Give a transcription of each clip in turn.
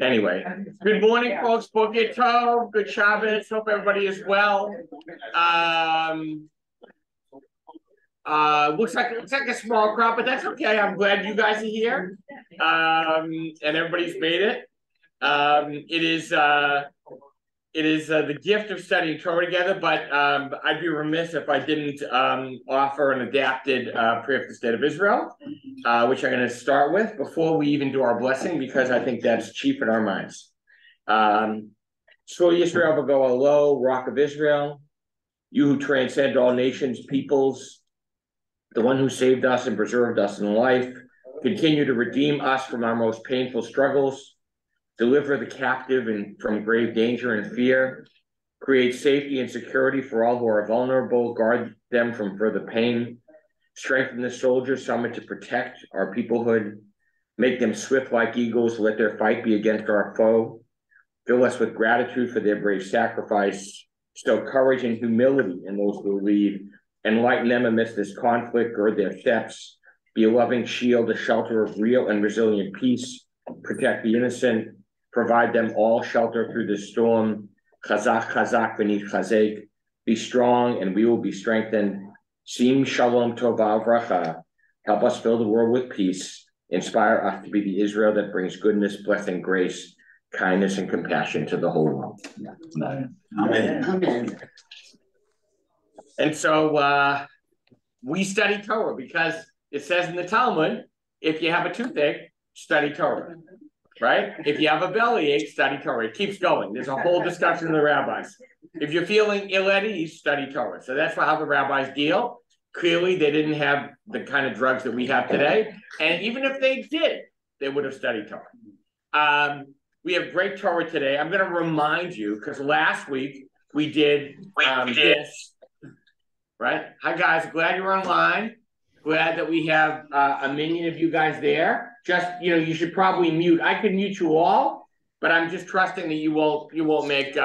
Anyway, good morning, folks. Boker Tov. Good Shabbos. Hope everybody is well. Looks like a small crowd, but that's okay. I'm glad you guys are here. And everybody's made it. It is the gift of studying Torah together, but I'd be remiss if I didn't offer an adapted prayer for the state of Israel, which I'm going to start with before we even do our blessing, because I think that's chief in our minds. So Yisrael Bago Alo, Rock of Israel, you who transcend all nations, peoples, the one who saved us and preserved us in life, continue to redeem us from our most painful struggles, deliver the captive from grave danger and fear, create safety and security for all who are vulnerable, guard them from further pain, strengthen the soldiers summoned to protect our peoplehood, make them swift like eagles, let their fight be against our foe, fill us with gratitude for their brave sacrifice, stow courage and humility in those who lead, enlighten them amidst this conflict, gird their steps, be a loving shield, a shelter of real and resilient peace, protect the innocent, provide them all shelter through the storm. Chazak, chazak, v'nit chazek. Be strong, and we will be strengthened. Sim shalom tova vracha. Help us fill the world with peace. Inspire us to be the Israel that brings goodness, blessing, grace, kindness, and compassion to the whole world. Amen. Amen. Amen. And so we study Torah because it says in the Talmud, if you have a toothache, study Torah. Right? If you have a bellyache, study Torah. It keeps going. There's a whole discussion of the rabbis. If you're feeling ill at ease, study Torah. So that's how the rabbis deal. Clearly, they didn't have the kind of drugs that we have today. And even if they did, they would have studied Torah. We have great Torah today. I'm going to remind you, because last week we did this. Right? Hi, guys. Glad you're online. Glad that we have a minion of you guys there. Just, you should probably mute. I could mute you all, but I'm just trusting that you won't make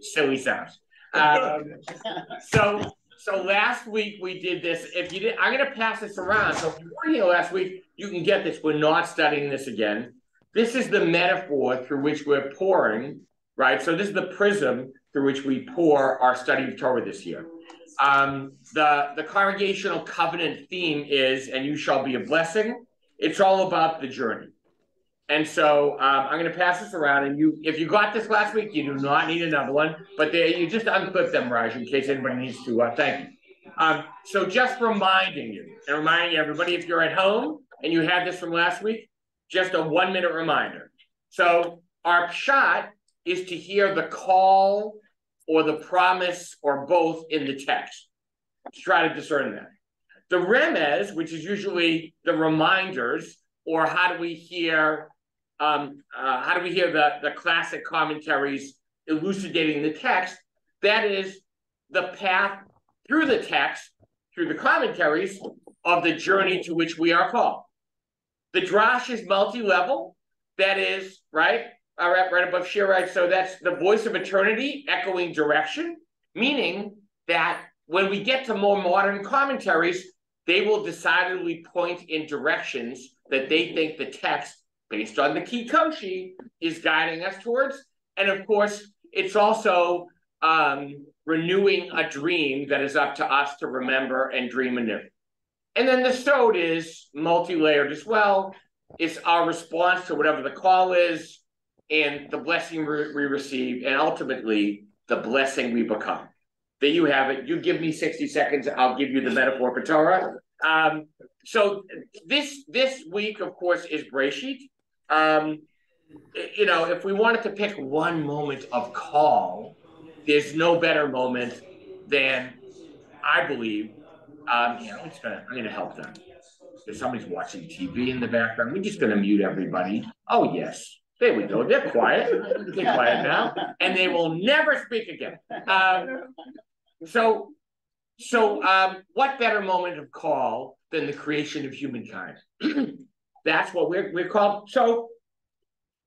silly sounds. So last week we did this. If you did, I'm going to pass this around. So if you weren't here last week, you can get this. We're not studying this again. This is the metaphor through which we're pouring, right? So this is the prism through which we pour our study of Torah this year. The congregational covenant theme is, and you shall be a blessing. It's all about the journey. And so I'm going to pass this around. And if you got this last week, you do not need another one. But you just unclip them, Raj, in case anybody needs to. Thank you. So just reminding everybody, if you're at home and you had this from last week, just a 1-minute reminder. So our pshat is to hear the call or the promise or both in the text. To try to discern that. The remez, which is usually the reminders, or how do we hear the classic commentaries elucidating the text, that is the path through the text, through the commentaries of the journey to which we are called. The drash is multi-level, that is, right above Chevrah, so that's the voice of eternity echoing direction, meaning that when we get to more modern commentaries, they will decidedly point in directions that they think the text, based on the Kikoshi, is guiding us towards. And of course, it's also renewing a dream that is up to us to remember and dream anew. And then the sod is multi-layered as well. It's our response to whatever the call is, and the blessing we receive, and ultimately the blessing we become. There you have it. You give me 60 seconds, I'll give you the metaphor for Torah. So this week, of course, is Bereshit. If we wanted to pick one moment of call, there's no better moment than, I believe, I'm going to help them. If somebody's watching TV in the background, we're just going to mute everybody. Oh, yes. There we go. They're quiet. They're quiet now. And they will never speak again. So what better moment of call than the creation of humankind? That's what we're called. So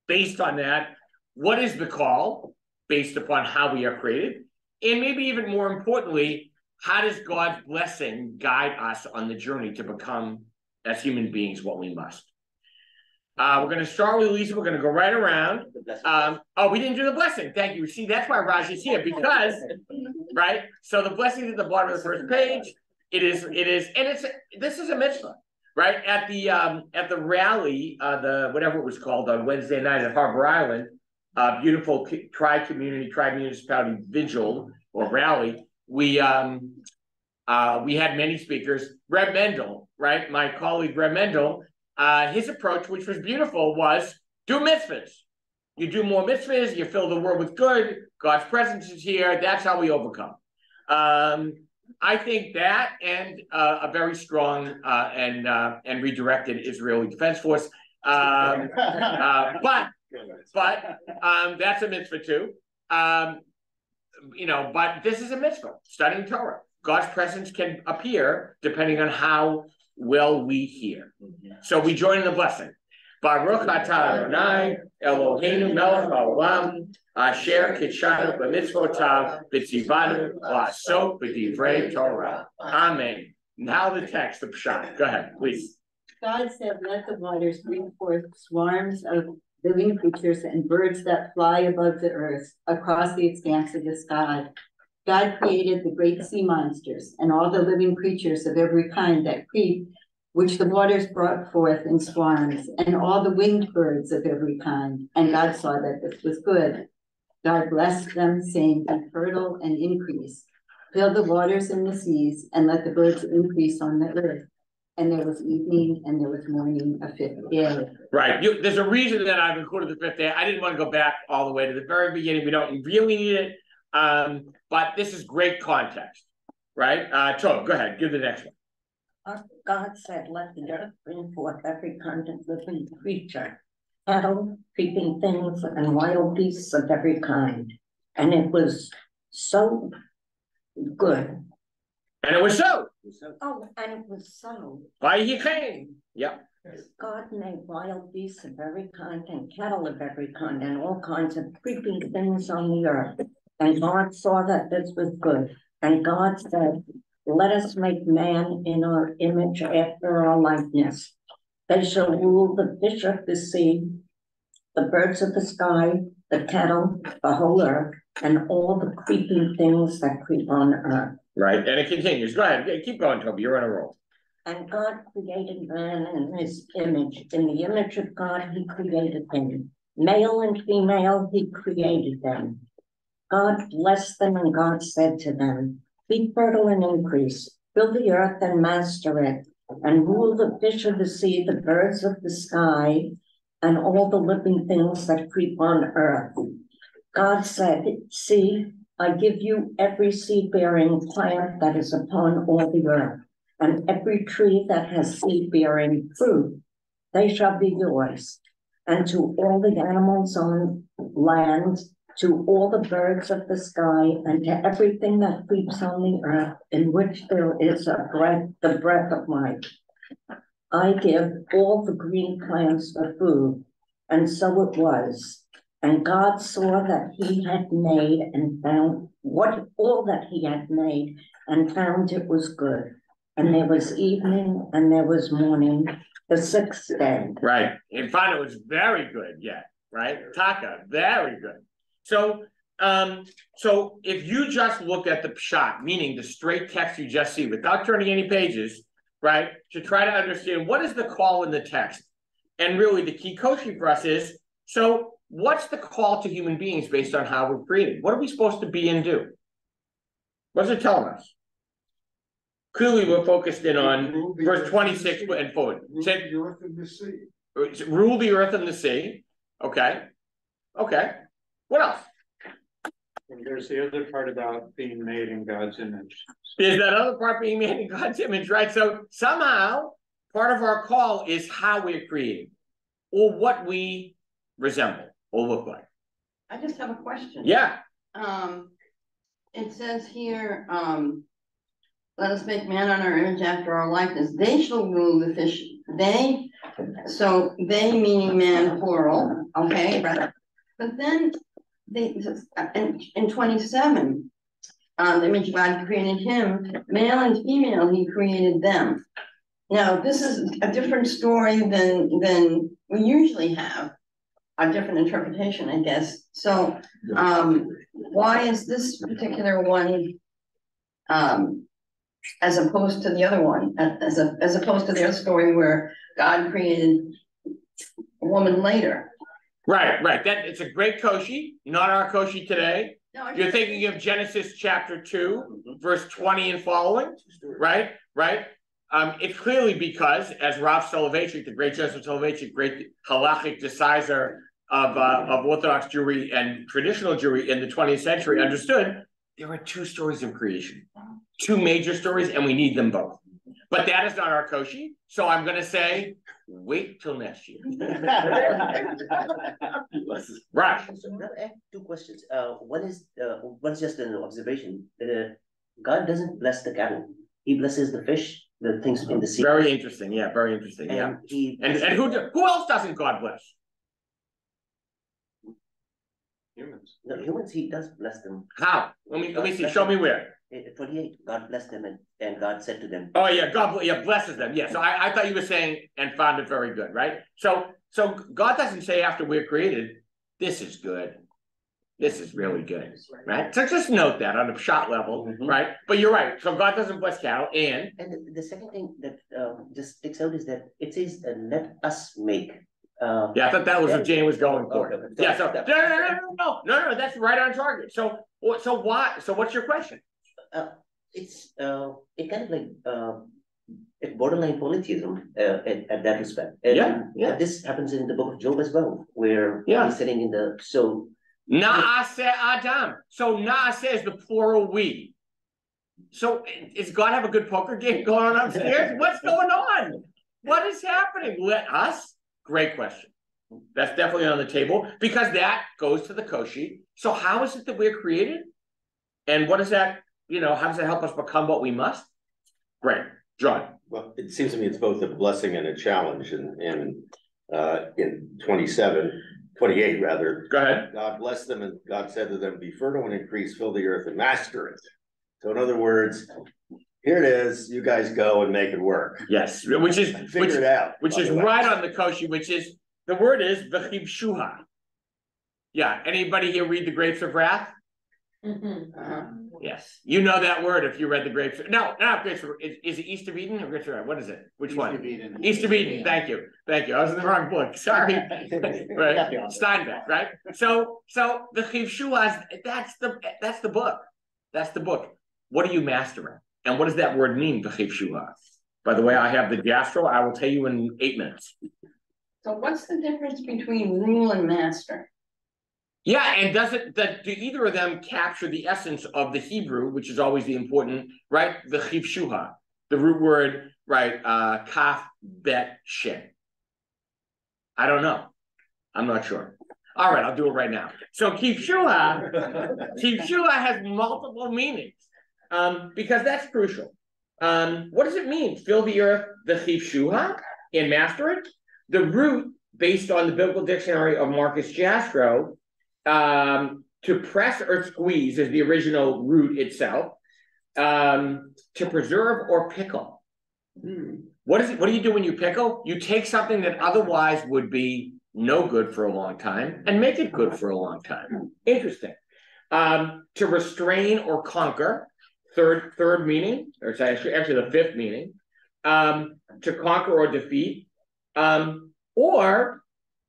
based on that, what is the call based upon how we are created? And maybe even more importantly, how does God's blessing guide us on the journey to become, as human beings, what we must? We're going to start with Lisa. We're going to go right around. We didn't do the blessing. Thank you. See, that's why Raj is here, because, right? So the blessing is at the bottom of the first page. This is a mitzvah, right? At the rally, whatever it was called on Wednesday night at Harbor Island, beautiful tribe municipality vigil or rally. We had many speakers. Reb Mendel, right? My colleague Reb Mendel. His approach, which was beautiful, was do mitzvahs. You do more mitzvahs, you fill the world with good, God's presence is here, that's how we overcome. I think that and a very strong and redirected Israeli Defense Force. But that's a mitzvah too. But this is a mitzvah, studying Torah. God's presence can appear depending on how well we hear. So we join in the blessing. Baruch atah Adonai Eloheinu melech haolam asher kitshanu b'mitzvotav v'tzivanu la'asok b'divrei Torah. Amen. Now the text, the Pshat. Go ahead, please. God said, let the waters bring forth swarms of living creatures and birds that fly above the earth across the expanse of the sky. God created the great sea monsters and all the living creatures of every kind that creep, which the waters brought forth in swarms, and all the winged birds of every kind. And God saw that this was good. God blessed them, saying, be fertile and increase. Fill the waters in the seas, and let the birds increase on the earth. And there was evening, and there was morning, a fifth day. Right. There's a reason that I've included the fifth day. I didn't want to go back all the way to the very beginning. We don't really need it. But this is great context, right? Go ahead, give the next one. God said, let the earth bring forth every kind of living creature, cattle, creeping things, and wild beasts of every kind. And it was so good. And it was so. Oh, and it was so. Why he came. Yep. God made wild beasts of every kind and cattle of every kind and all kinds of creeping things on the earth. And God saw that this was good. And God said, let us make man in our image after our likeness. They shall rule the fish of the sea, the birds of the sky, the cattle, the whole earth, and all the creeping things that creep on earth. Right, and it continues. Go ahead, keep going, Toby. You're on a roll. And God created man in his image. In the image of God, he created him. Male and female, he created them. God blessed them, and God said to them, be fertile and increase, fill the earth and master it, and rule the fish of the sea, the birds of the sky, and all the living things that creep on earth. God said, see, I give you every seed-bearing plant that is upon all the earth, and every tree that has seed-bearing fruit, they shall be yours. And to all the animals on land, to all the birds of the sky, and to everything that creeps on the earth, in which there is a breath, the breath of life. I give all the green plants for food. And so it was. And God saw that he had made and found all that he had made, and found it was good. And there was evening and there was morning, the sixth day. Right. And found it was very good, yeah. Right? Taka, very good. So if you just look at the pshat, meaning the straight text you just see without turning any pages, right, to try to understand what is the call in the text, and really the key coaching for us is, so what's the call to human beings based on how we're created? What are we supposed to be and do? What's it telling us? Clearly, we're focused in on verse 26 and forward. Rule the earth and the sea. Rule the earth and the sea. Okay. Okay. What else? And there's the other part about being made in God's image. There's that other part being made in God's image, right? So somehow part of our call is how we're created, or what we resemble or look like. I just have a question. Yeah. It says here, let us make man on our image after our likeness. They shall rule the fish. They meaning man plural, okay? Right. But then in 27, the image of God created him, male and female, he created them. Now, this is a different story than we usually have, a different interpretation, I guess. So, why is this particular one, as opposed to the other one, as opposed to their story where God created a woman later? Right. That it's a great koshi, not our koshi today. No, You're thinking of Genesis chapter 2, verse 20 and following, right? It's clearly because, as Rav Soloveitchik, the great Joseph Soloveitchik, great halachic decisor of Orthodox Jewry and traditional Jewry in the 20th century, understood, there are two stories of creation, two major stories, and we need them both. But that is not our koshi, so I'm going to say, wait till next year. Right. So I have two questions. One is just an observation. God doesn't bless the cattle; He blesses the fish, the things in the sea. Very interesting. Yeah, very interesting. And And who else doesn't God bless? Humans. No, humans, He does bless them. How? Let me see. Show me where. 28, God blessed them, and God said to them. Oh yeah, God blesses them. Yeah. So I thought you were saying and found it very good, right? So God doesn't say after we're created, this is good. This is really good, right? So just note that on a shot level, right? But you're right. So God doesn't bless cattle, and The second thing that just sticks out is that it says, "Let us make." yeah, I thought that was what Jane was going for. Okay. Yeah. So no, that's right on target. So why? So what's your question? It kind of like it's borderline polytheism at that respect. And, Yeah. This happens in the book of Job as well, where he's sitting in the Naaseh Adam. So Naaseh is the plural we. So does God have a good poker game going on upstairs? What's going on? What is happening? Let us? Great question. That's definitely on the table because that goes to the koshi. So how is it that we're created? And what does that, how does that help us become what we must? Great. John. Well, it seems to me it's both a blessing and a challenge. And in 28 rather. Go ahead. God blessed them and God said to them, be fertile and increase, fill the earth and master it. So in other words, here it is, you guys go and make it work. Yes, which is figure it out. Which is right on the koshi, which is the word is v'chibshuha. Yeah, anybody here read the Grapes of Wrath? Yes, you know that word if you read the Grapes. No, not Grapes of Wrath. Is it East of Eden or Grapes of Wrath? What is it? Which one? East of Eden. Thank you. I was in the wrong book. Sorry. Right. Steinbeck. Right. So the chivshuah, that's the book. That's the book. What are you mastering? And what does that word mean? Chivshuah. By the way, I have the gastro. I will tell you in 8 minutes. So what's the difference between rule and master? Yeah, and do either of them capture the essence of the Hebrew, which is always the important, right? The chivshuha, the root word, right? Kaf bet shin. I don't know. I'm not sure. All right, I'll do it right now. So chivshuha has multiple meanings because that's crucial. What does it mean? Fill the earth, the chivshuha, and master it? The root, based on the Biblical Dictionary of Marcus Jastrow, to press or squeeze is the original root itself. To preserve or pickle. What do you do when you pickle? You take something that otherwise would be no good for a long time and make it good for a long time. Interesting. To restrain or conquer, third meaning, or it's actually the fifth meaning. To conquer or defeat, or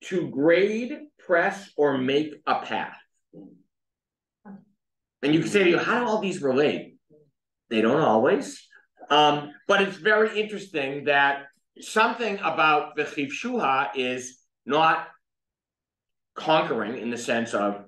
to grade, press, or make a path. And you can say to you, how do all these relate? They don't always. But it's very interesting that something about the chivshuha is not conquering in the sense of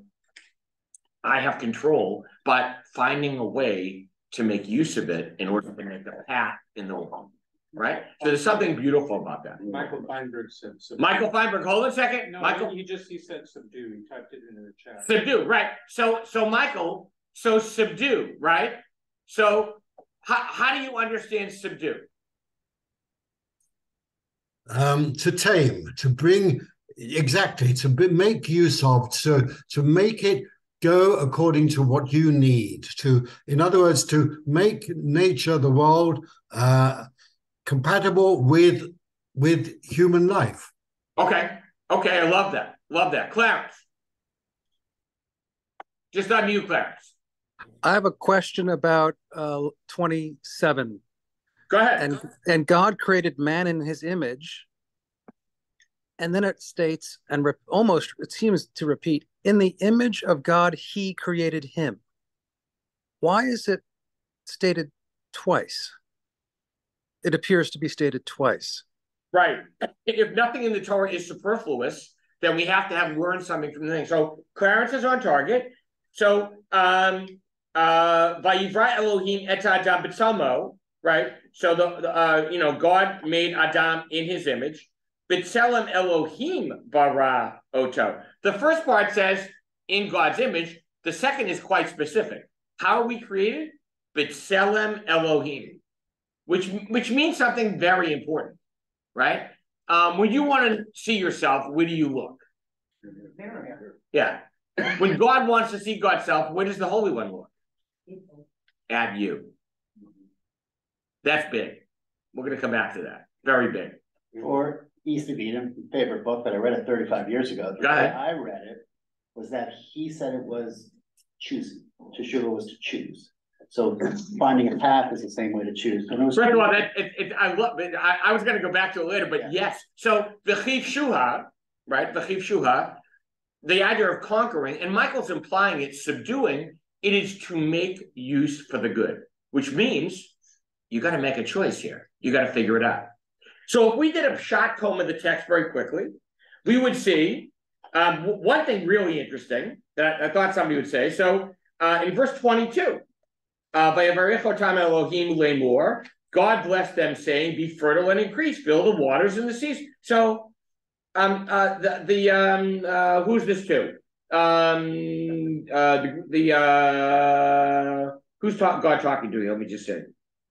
I have control, but finding a way to make use of it in order to make a path in the world. Right? So there's something beautiful about that. Michael Feinberg said subdue. Michael Feinberg, hold on a second. No, Michael, he said subdue. He typed it into the chat. Subdue, right. So Michael, subdue, right? So how do you understand subdue? To tame, to bring, exactly, to make use of, to make it go according to what you need to, in other words, to make nature, the world, compatible with human life. Okay. Okay, I love that. Love that. Clarence. Just unmute, Clarence. I have a question about 27. Go ahead. And God created man in his image. And then it states, and almost it seems to repeat, in the image of God, he created him. Why is it stated twice? It appears to be stated twice. Right. If nothing in the Torah is superfluous, then we have to have learned something from the thing. So Clarence is on target. So Vayivra Elohim et Adam b'tzelmo, right? So God made Adam in his image. B'tzelem Elohim bara oto. The first part says in God's image. The second is quite specific. How are we created? B'tzelem Elohim, which means something very important, right? When you want to see yourself, where do you look? Yeah. When God wants to see God's self, where does the Holy One look? At you. That's big. We're going to come back to that. Very big. Or East of Eden, favorite book, but I read it 35 years ago. Go ahead. I read it was that he said it was choosing. Teshuvah was to choose. So finding a path is the same way to choose. And it was First of all, I love it. I was going to go back to it later, but yes. So the chiv shuha, right? The chiv shuha, the idea of conquering, and Michael's implying it, subduing, it is to make use for the good, which means you got to make a choice here. You got to figure it out. So if we did a shot comb of the text very quickly, we would see one thing really interesting that I thought somebody would say. So in verse 22, Elohim lemor, God blessed them, saying, "Be fertile and increase, fill the waters and the seas." So who's this to? Who's God talking to? Let me just say,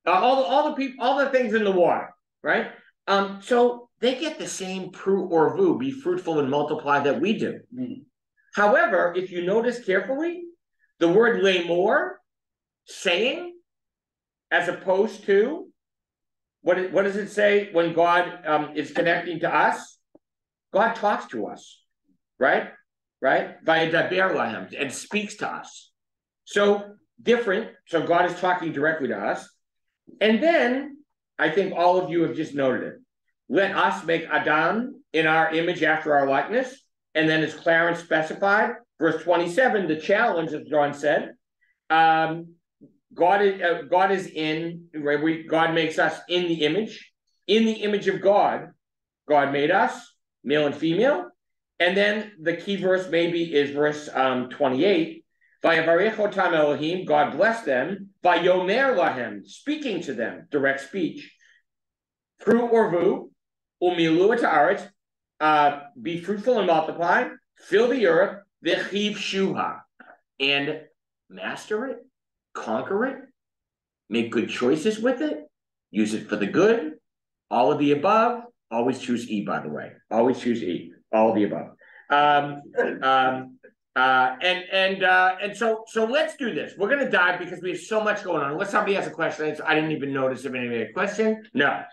all the people, all the things in the water, right? So they get the same pru or vu, be fruitful and multiply, that we do. However, if you notice carefully, the word lemor, saying, as opposed to what does it say when God is connecting to us? God talks to us, right? Vayadaber lahem, and speaks to us. So different. So God is talking directly to us. And then I think all of you have just noted it. Let us make Adam in our image after our likeness. And then as Clarence specified, verse 27, the challenge, as John said, God is in, God makes us in the image of God. God made us, male and female. And then the key verse maybe is verse 28. Vayavarechotam Elohim, God blessed them. Vayomer lahem, speaking to them, direct speech. Pru or vu, umilu et haaretz, be fruitful and multiply, fill the earth, v'chiv shuha, and master it, conquer it, make good choices with it, use it for the good, all of the above. Always choose E, by the way. Always choose E. All of the above. And so let's do this. We're going to dive because we have so much going on. Unless somebody has a question, I didn't even notice if anybody had a question. No,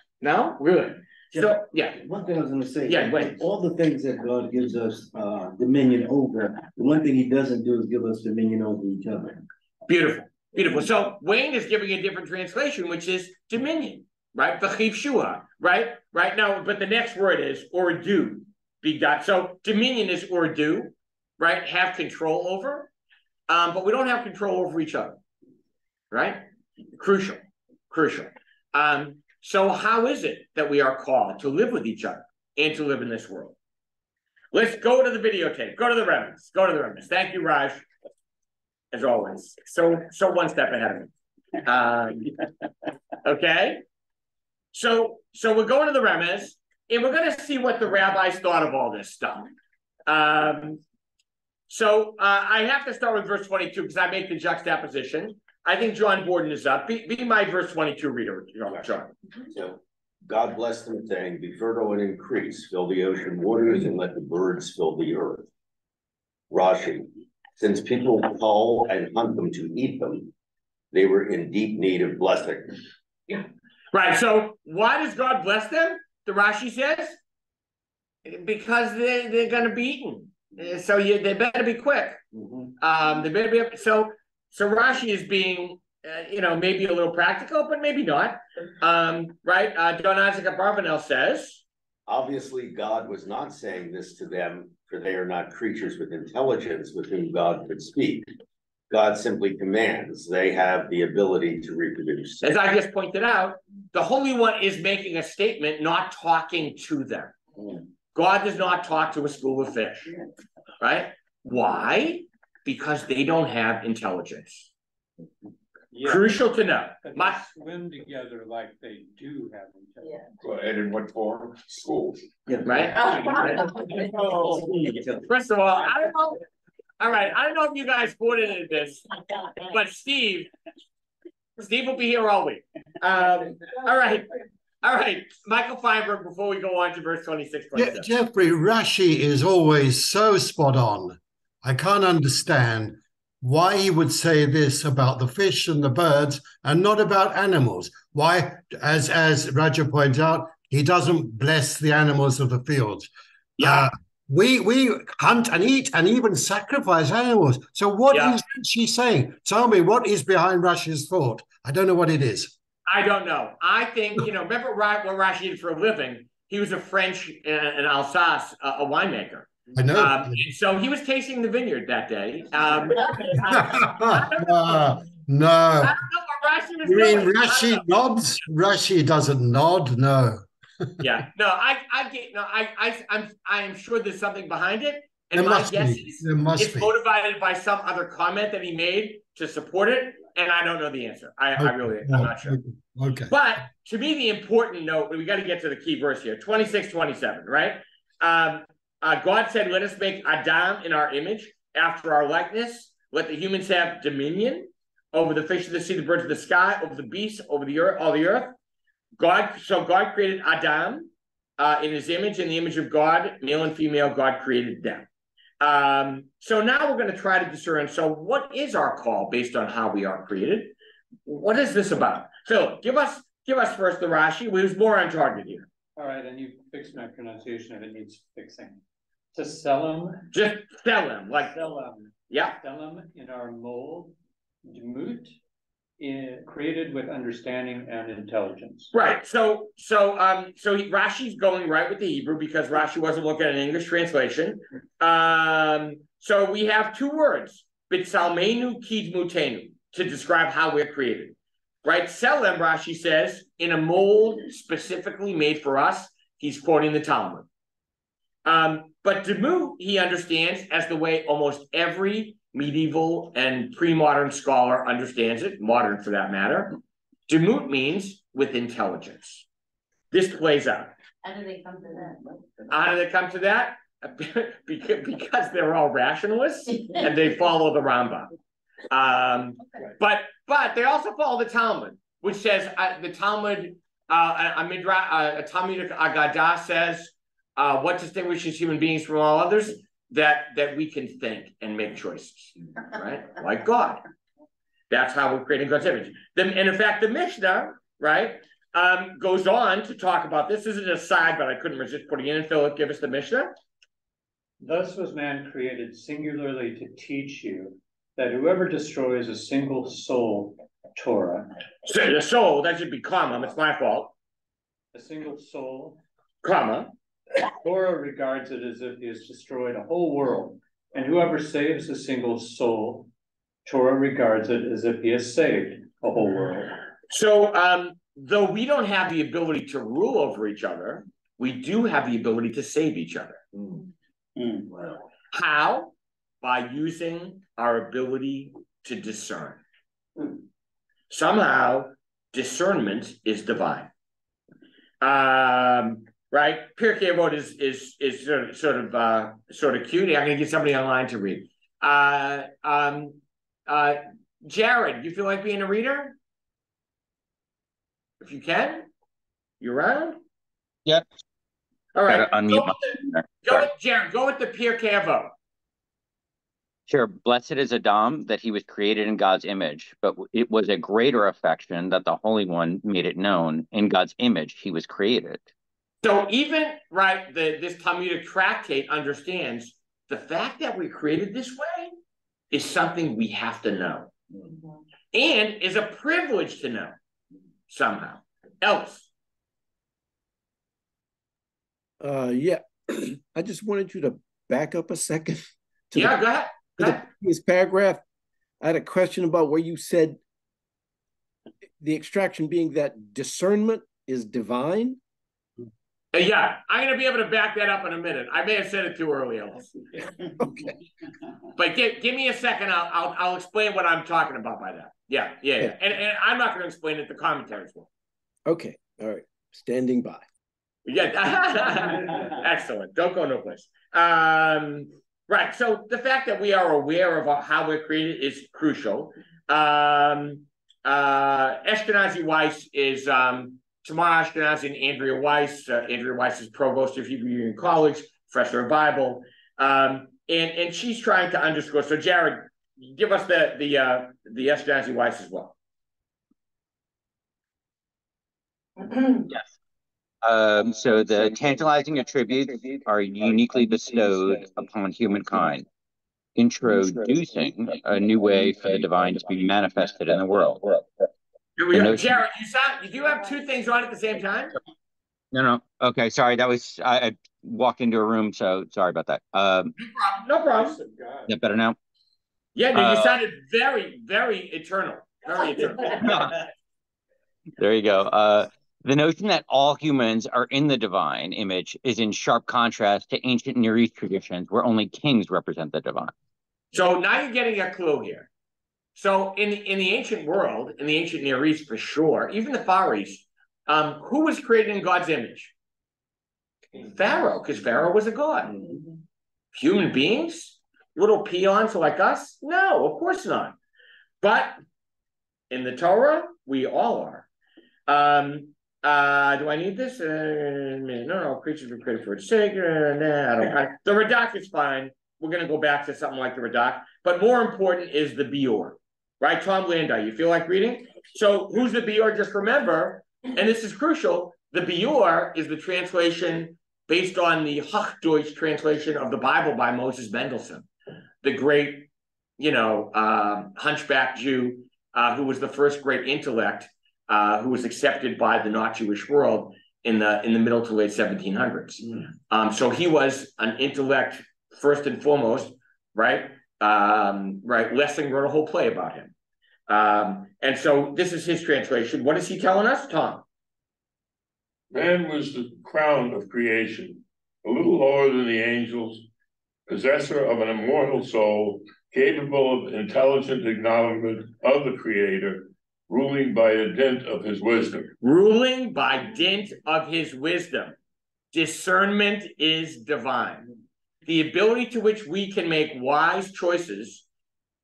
really. So yeah. One thing I was going to say. Yeah, wait. All the things that God gives us dominion over, the one thing He doesn't do is give us dominion over each other. Beautiful, beautiful. So Wayne is giving a different translation, which is dominion, right? V'chiv shua, right now. But the next word is or do be done. So dominion is or do, right? Have control over, but we don't have control over each other, right? Crucial. So how is it that we are called to live with each other and to live in this world? Let's go to the videotape. Go to the remnants. Thank you, Raj. As always. So one step ahead of me. Okay. So we're going to the remnants, and we're going to see what the rabbis thought of all this stuff. So I have to start with verse 22 because I make the juxtaposition. I think John Borden is up. Be my verse 22 reader, John. So God blessed them, saying, "Be fertile and increase, fill the ocean waters, and let the birds fill the earth." Rashi, Since people cull and hunt them to eat them, they were in deep need of blessing. Yeah. Right. So why does God bless them? The Rashi says, because they're going to be eaten. So they better be quick. They better be so Rashi is being maybe a little practical, but maybe not. Right? Don Isaac Abarbanel says, obviously God was not saying this to them, for they are not creatures with intelligence with whom God could speak. God simply commands. They have the ability to reproduce. As I just pointed out, the Holy One is making a statement, not talking to them. God does not talk to a school of fish, right? Why? Because they don't have intelligence. Yeah. Crucial to know. But they swim together like they do have intelligence. Well, and in what form? Schools. Yeah. Right? First of all, I don't know. All right, I don't know if you guys coordinated this, but Steve will be here all week. All right, Michael Feinberg, before we go on to verse 26, 27. Jeffrey, Rashi is always so spot on. I can't understand why he would say this about the fish and the birds and not about animals. Why, as Roger points out, he doesn't bless the animals of the fields. Yeah. We hunt and eat and even sacrifice animals. So what is she saying? Tell me, what is behind Rashi's thought? I don't know what it is. I don't know. I think, remember what Rashi did for a living? He was a French in Alsace, a winemaker. I know. So he was tasting the vineyard that day. No. I don't know what Rashi was You mean doing. Rashi nods? Rashi doesn't nod, no. Yeah, no, I am sure there's something behind it, and There my must guess be. is There must it's be. motivated by some other comment that he made to support it, and I don't know the answer. I'm not sure. Okay. But to me, the important note, we got to get to the key verse here, 26, 27, right? God said, let us make Adam in our image, after our likeness. Let the humans have dominion over the fish of the sea, the birds of the sky, over the beasts, over the earth, all the earth. God created Adam in his image, in the image of God, male and female, God created them. So now we're going to try to discern. So what is our call based on how we are created? What is this about? Phil, give us first the Rashi, who's more on target here. All right, and you fixed my pronunciation if it needs fixing. To sell them. Just sell them, like sell them. Yeah. Sell them in our mold, demut, created with understanding and intelligence. Right. So Rashi's going right with the Hebrew because Rashi wasn't looking at an English translation. So we have two words, bitsalmenu kidmutenu, to describe how we're created. Right? Selem, Rashi says, in a mold specifically made for us. He's quoting the Talmud. But demut, he understands as the way almost every medieval and pre-modern scholar understands it, modern for that matter. Demut means with intelligence. This plays out. How do they come to that? How do they come to that? Because they're all rationalists and they follow the Rambam. But they also follow the Talmud, which says the Talmud, Talmudic Agadah says, what distinguishes human beings from all others? That we can think and make choices, right? Like God. That's how we're creating God's image. And in fact, the Mishnah, right, goes on to talk about this. This is an aside, but I couldn't resist putting it in. Philip, give us the Mishnah. Thus was man created singularly to teach you that whoever destroys a single soul, Torah. So the soul, that should be comma, it's my fault. A single soul, comma. Torah regards it as if he has destroyed a whole world, and whoever saves a single soul, Torah regards it as if he has saved a whole world. So, though we don't have the ability to rule over each other, we do have the ability to save each other. Wow. How? By using our ability to discern. Somehow, discernment is divine. Right? Pirkei Avot is sort of cute. I'm going to get somebody online to read. Jared, you feel like being a reader? If you can, you around? Yep. All right. Unmute Jared, go with the Pirkei Avot. Sure, blessed is Adam that he was created in God's image, but it was a greater affection that the Holy One made it known in God's image he was created. So even, right, this Talmudic tractate understands the fact that we're created this way is something we have to know and is a privilege to know somehow. Else. Yeah, I just wanted you to back up a second. Go ahead. The previous paragraph, I had a question about where you said the extraction being that discernment is divine. Yeah, I'm going to be able to back that up in a minute. I may have said it too early, Ellis. Okay. But give me a second. I'll explain what I'm talking about by that. Yeah. And I'm not going to explain it. The commentaries will. Okay. All right. Standing by. Yeah. Excellent. Don't go no place. Right. So the fact that we are aware of how we're created is crucial. Ashkenazi Weiss is Tamar Ashkenazi and Andrea Weiss. Andrea Weiss is provost of Hebrew Union College, professor of Bible, and she's trying to underscore. So Jared, give us the Ashkenazi Weiss as well. Yes. So the tantalizing attributes are uniquely bestowed upon humankind, introducing a new way for the divine to be manifested in the world. Jared, you do have two things on at the same time? No. Okay, sorry. I walked into a room, so sorry about that. No problem. Is that better now? Yeah, no, you sounded very, very eternal. Very eternal. There you go. The notion that all humans are in the divine image is in sharp contrast to ancient Near East traditions where only kings represent the divine. So now you're getting a clue here. So in the ancient world, in the ancient Near East for sure, even the Far East, who was created in God's image? Pharaoh, because Pharaoh was a god. Human beings? Little peons like us? No, of course not. But in the Torah, we all are. Do I need this? No, creatures were created for its sake. Nah, I don't. The Radak is fine. We're going to go back to something like the Radak. But more important is the Bior. Right, Tom Landau, you feel like reading? So who's the Bior? Just remember, and this is crucial, the Bior is the translation based on the Hochdeutsch translation of the Bible by Moses Mendelssohn, the great, hunchback Jew who was the first great intellect who was accepted by the not Jewish world in the middle to late 1700s. So he was an intellect first and foremost, right? Lessing wrote a whole play about him. And so this is his translation. What is he telling us, Tom? Man was the crown of creation, a little lower than the angels, possessor of an immortal soul, capable of intelligent acknowledgement of the Creator, ruling by a dint of his wisdom. Ruling by dint of his wisdom. Discernment is divine. The ability to which we can make wise choices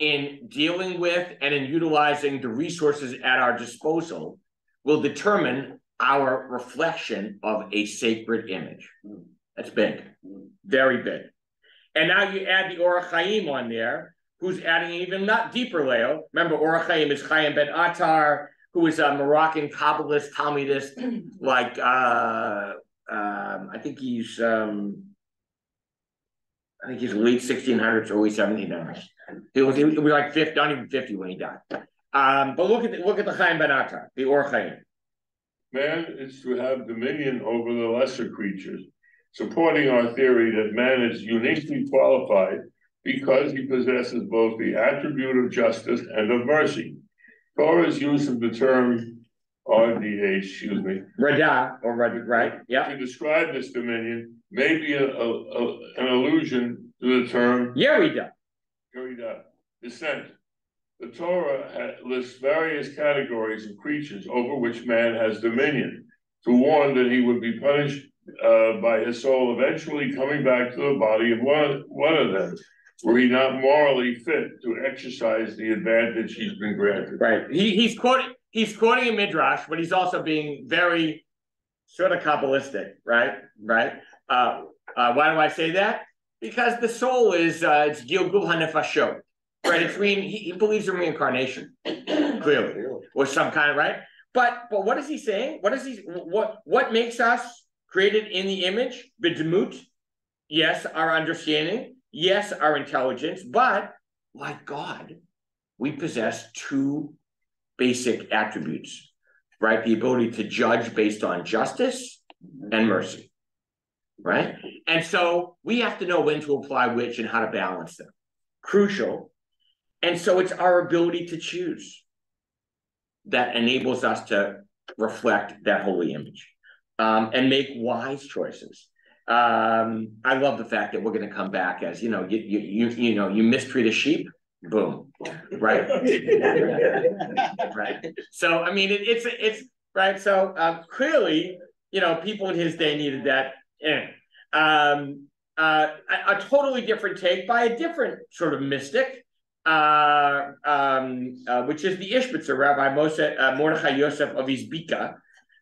in dealing with and in utilizing the resources at our disposal will determine our reflection of a sacred image. That's big, very big. And now you add the Orach Chaim on there, who's adding an even not deeper layer. Remember, Orach Chaim is Chaim ben Attar, who is a Moroccan Kabbalist, Talmudist, like, I think he's late 1600s, early 1700s. He was like 50, not even 50 when he died. But look at the Chaim ben Attar, the Orach Chaim. Man is to have dominion over the lesser creatures, supporting our theory that man is uniquely qualified because he possesses both the attribute of justice and of mercy. Torah's use of the term RDH, Radah, or Radah, right? Yeah. To describe this dominion may be an allusion to the term Yerida, descent. The Torah lists various categories of creatures over which man has dominion, to warn that he would be punished by his soul eventually coming back to the body of one of them, were he not morally fit to exercise the advantage he's been granted. Right. He's quoting a midrash, but he's also being very sort of Kabbalistic, right? Why do I say that? Because the soul is it's Gilgul Hanefashot, right? It's he believes in reincarnation, clearly, or some kind of right. But what is he saying? What makes us created in the image? B'demut, yes, our understanding, yes, our intelligence, but like God, we possess two basic attributes, right? The ability to judge based on justice and mercy, right? And so we have to know when to apply which and how to balance them. Crucial. And so it's our ability to choose that enables us to reflect that holy image and make wise choices. I love the fact that we're going to come back as, you mistreat a sheep, boom, right? Right. So, I mean, it's right. So clearly, people in his day needed that. A totally different take by a different sort of mystic, which is the Ishbitzer, Rabbi Mordechai Yosef of Izbika,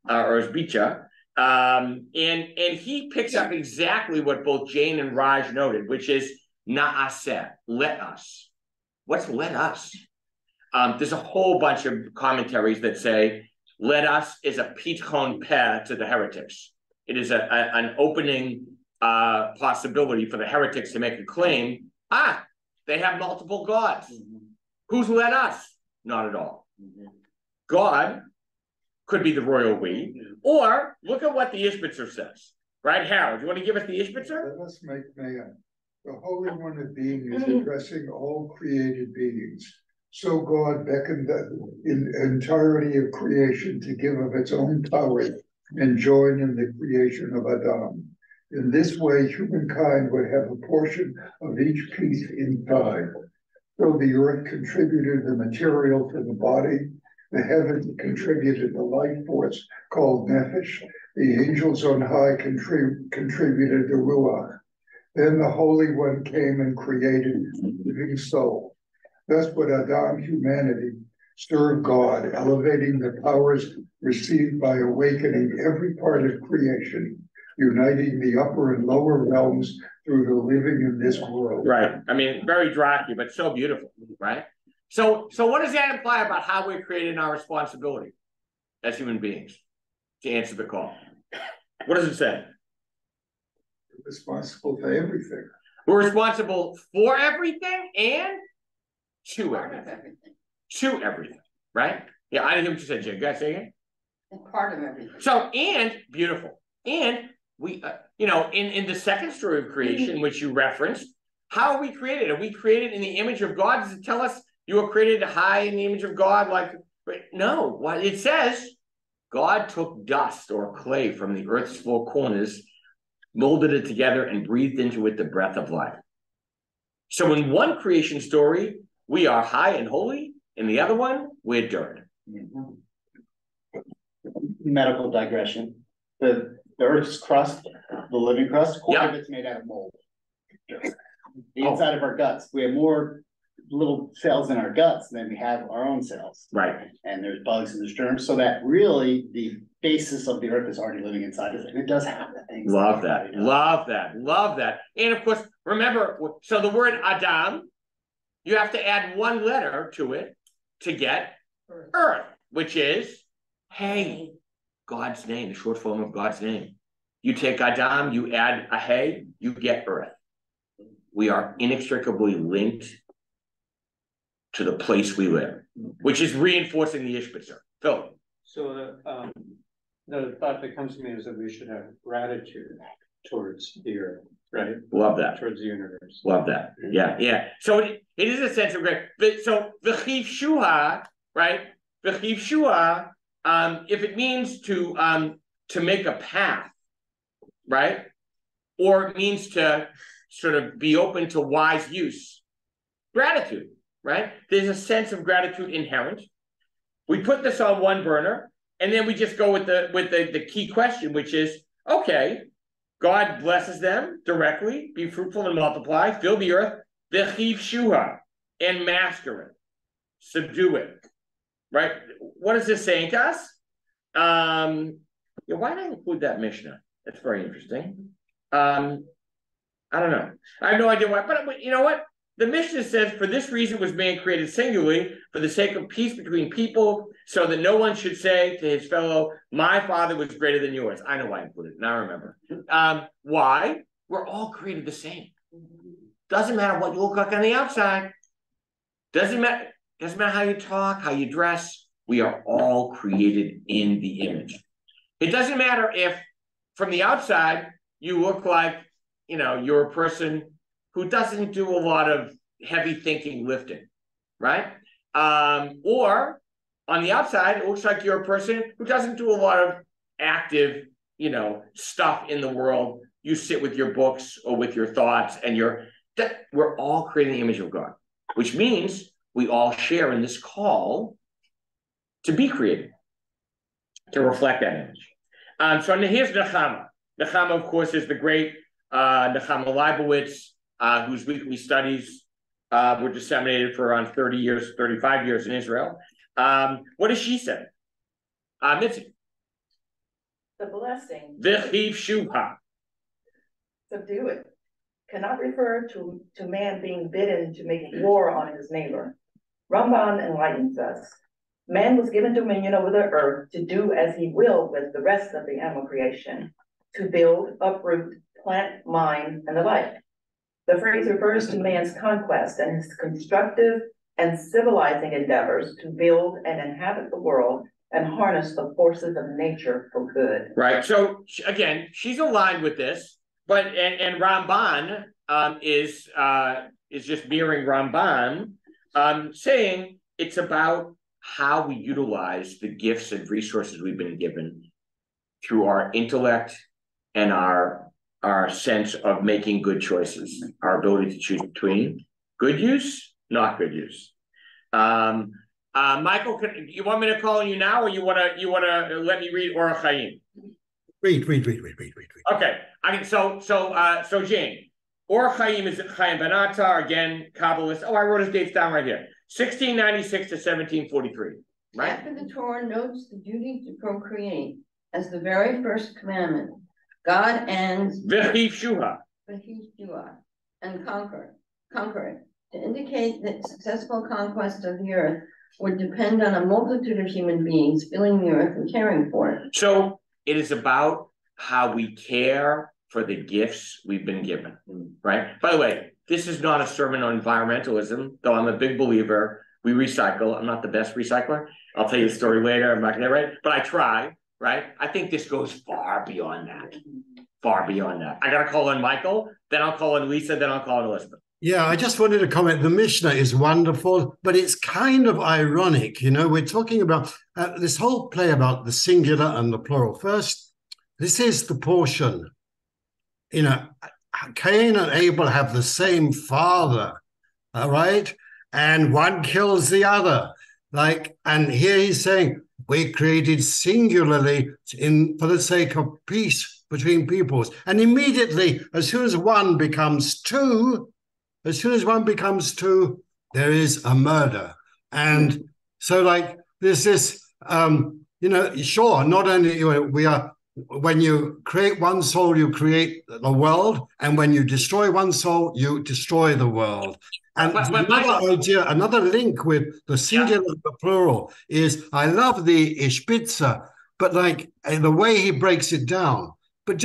or Izbicha. And he picks up exactly what both Jane and Raj noted, which is na'aseh, let us. What's let us? There's a whole bunch of commentaries that say let us is a pitchon peh to the heretics. It is an opening possibility for the heretics to make a claim. They have multiple gods. Who's let us? Not at all. God could be the royal we, or look at what the Ishbitzer says. Right, Harold? You want to give us the Ishbitzer? Let us make man. The Holy One of Being is addressing all created beings. So God beckoned the entirety of creation to give of its own power and join in the creation of Adam. In this way, humankind would have a portion of each piece inside. So the earth contributed the material to the body, the heavens contributed the life force called nefesh, the angels on high contributed the ruach. Then the Holy One came and created the living soul. Thus would Adam, humanity, serve God, elevating the powers received by awakening every part of creation, uniting the upper and lower realms through the living in this world. Right. I mean, very draki, but so beautiful, right? So what does that imply about how we're created in our responsibility as human beings to answer the call? What does it say? We're responsible for everything. We're responsible for everything and to everything. To everything, right? Yeah, I didn't hear what you said, Jim. You guys say again? It's part of everything. So, and beautiful. And we, in the second story of creation, which you referenced, how are we created? Are we created in the image of God? Does it tell us you were created high in the image of God? No, what it says, God took dust or clay from the earth's four corners, molded it together, and breathed into it the breath of life. So in one creation story, we are high and holy. In the other one, we're dirt. Medical digression. The Earth's crust, the living crust, quarter of it's made out of mold. The inside of our guts, we have more little cells in our guts than we have our own cells. Right. And there's bugs and there's germs, so that really the basis of the Earth is already living inside of it. And it does have the things. Love that. Love that. Love that. And of course, remember, so the word Adam, you have to add one letter to it to get earth, which is hey, God's name, the short form of God's name. You take Adam, you add a hey, you get earth. We are inextricably linked to the place we live, which is reinforcing the Ishbitzer. Phil. So the thought that comes to me is that we should have gratitude towards the earth, right? Love that. Towards the universe. Love that. Yeah, yeah. So it is a sense of great. So v'chiv shuha, right? V'chiv shuha, if it means to make a path, right? Or it means to sort of be open to wise use, gratitude, right? There's a sense of gratitude inherent. We put this on one burner, and then we just go with the key question, which is, okay, God blesses them directly, be fruitful and multiply, fill the earth, v'chiv shuha, and master it, subdue it, right? What is this saying to us? Why did I include that Mishnah? That's very interesting. I don't know. I have no idea why, but you know what? The Mishnah says, for this reason was man created singularly, for the sake of peace between people, so that no one should say to his fellow, my father was greater than yours. I know why I put it, now I remember. Why? We're all created the same. Doesn't matter what you look like on the outside. Doesn't matter how you talk, how you dress. We are all created in the image. It doesn't matter if from the outside you look like, you're a person who doesn't do a lot of heavy thinking, lifting, right? Or on the outside, it looks like you're a person who doesn't do a lot of active, stuff in the world. You sit with your books or with your thoughts, and we're all creating the image of God, which means we all share in this call to be created, to reflect that image. So here's Nechama. Nechama, of course, is the great Nechama Leibowitz, whose weekly studies were disseminated for around 35 years in Israel. What does she say? Mitzi. The blessing. V'chiv shuvha. Subdue it. Cannot refer to man being bidden to make war on his neighbor. Ramban enlightens us. Man was given dominion over the earth to do as he will with the rest of the animal creation, to build, uproot, plant, mine, and the like. The phrase refers to man's conquest and his constructive and civilizing endeavors to build and inhabit the world and harness the forces of nature for good. Right. So again, she's aligned with this, but and Ramban is just mirroring Ramban, saying it's about how we utilize the gifts and resources we've been given through our intellect and our sense of making good choices, our ability to choose between good use, not good use. Michael, you want me to call on you now, or you wanna let me read Orach Chaim? Read. Okay. So Jane, Orach Chaim is Chaim Ben Attar, again, Kabbalist. Oh, I wrote his dates down right here. 1696 to 1743. Right. After the Torah notes the duty to procreate as the very first commandment, God ends V'chiv shuha and conquer it, to indicate that successful conquest of the earth would depend on a multitude of human beings filling the earth and caring for it. So it is about how we care for the gifts we've been given, right? By the way, this is not a sermon on environmentalism, though I'm a big believer. We recycle. I'm not the best recycler. I'll tell you the story later. I'm not going to write, but I try, right? I think this goes far beyond that. Far beyond that. I got to call on Michael, then I'll call on Lisa, then I'll call on Elizabeth. Yeah, I just wanted to comment. The Mishnah is wonderful, but it's kind of ironic. We're talking about this whole play about the singular and the plural. First, this is the portion. Cain and Abel have the same father, all right? And one kills the other. And here he's saying, we're created singularly for the sake of peace between peoples. And immediately, as soon as one becomes two, there is a murder. And so there's this, sure, not only we are, when you create one soul, you create the world. And when you destroy one soul, you destroy the world. And another link with the singular and the plural is, I love the Ishbitza, but the way he breaks it down. But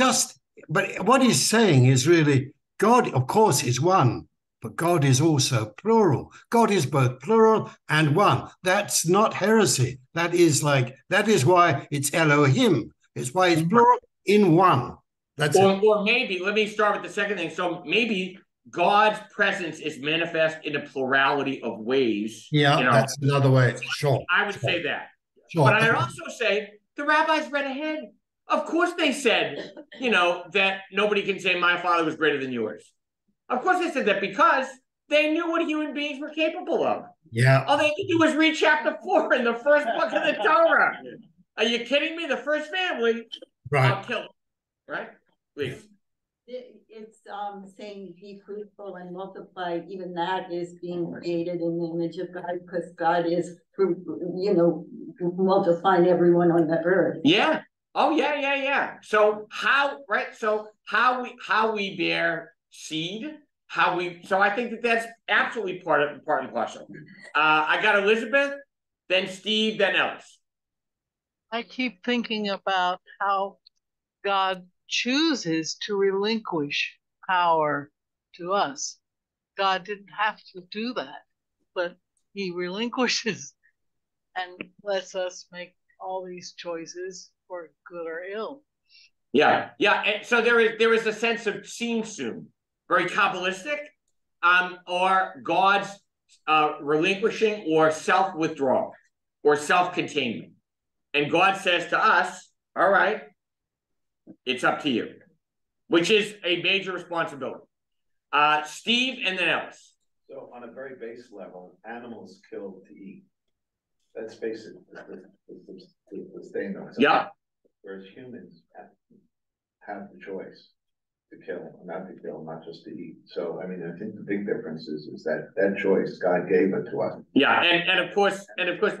what he's saying is really, God, of course, is one, but God is also plural. God is both plural and one. That's not heresy. That is why it's Elohim. It's why it's plural in one. Or maybe, let me start with the second thing. So maybe God's presence is manifest in a plurality of ways. Yeah, that's another way. Sure. I would say that. Sure. But I'd also say the rabbis read ahead. Of course they said, that nobody can say my father was greater than yours. Of course they said that because they knew what human beings were capable of. Yeah. All they had to do was read chapter 4 in the first book of the Torah. Are you kidding me? The first family, right. I'll kill them. Right? Please. It's saying be fruitful and multiply. Even that is being created in the image of God, because God is, multiplying everyone on the earth. Yeah. Oh yeah. So how we bear seed, so I think that that's absolutely part and parcel. I got Elizabeth, then Steve, then Ellis. I keep thinking about how God chooses to relinquish power to us. God didn't have to do that, but he relinquishes and lets us make all these choices for good or ill. Yeah. And so there is a sense of tzimtzum, very Kabbalistic, or God's relinquishing or self-withdrawal or self-containment. And God says to us, all right, it's up to you, which is a major responsibility. Steve and then Ellis. So on a very base level, animals kill to eat. That's basic, the statement. Yeah. Whereas humans have the choice to kill and not to kill, not just to eat. So, I mean, I think the big difference is that choice, God gave it to us. Yeah, and of course,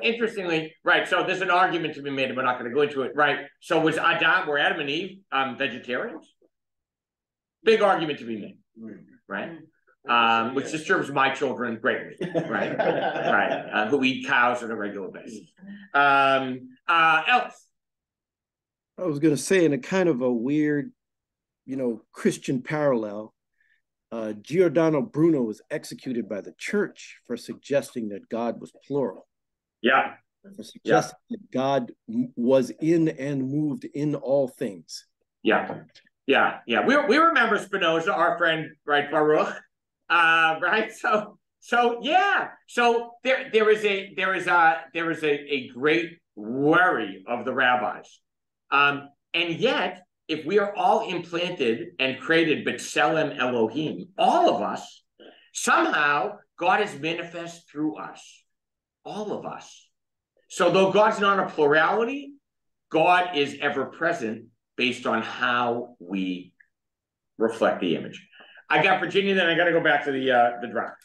interestingly, right, so there's an argument to be made, and we're not going to go into it, right? So were Adam and Eve vegetarians? Big argument to be made, right? Which disturbs my children greatly, right? Right, who eat cows on a regular basis. Ellis. I was going to say, in a kind of a weird, Christian parallel, Giordano Bruno was executed by the church for suggesting that God was plural. Yeah. For suggesting that God was in and moved in all things. Yeah. We remember Spinoza, our friend, right, Baruch, right? So yeah. So there is a great worry of the rabbis, and yet, if we are all implanted and created B'Tselem Elohim, all of us, somehow God is manifest through us, all of us. So though God's not a plurality, God is ever present based on how we reflect the image. I got Virginia, then I got to go back to the draft.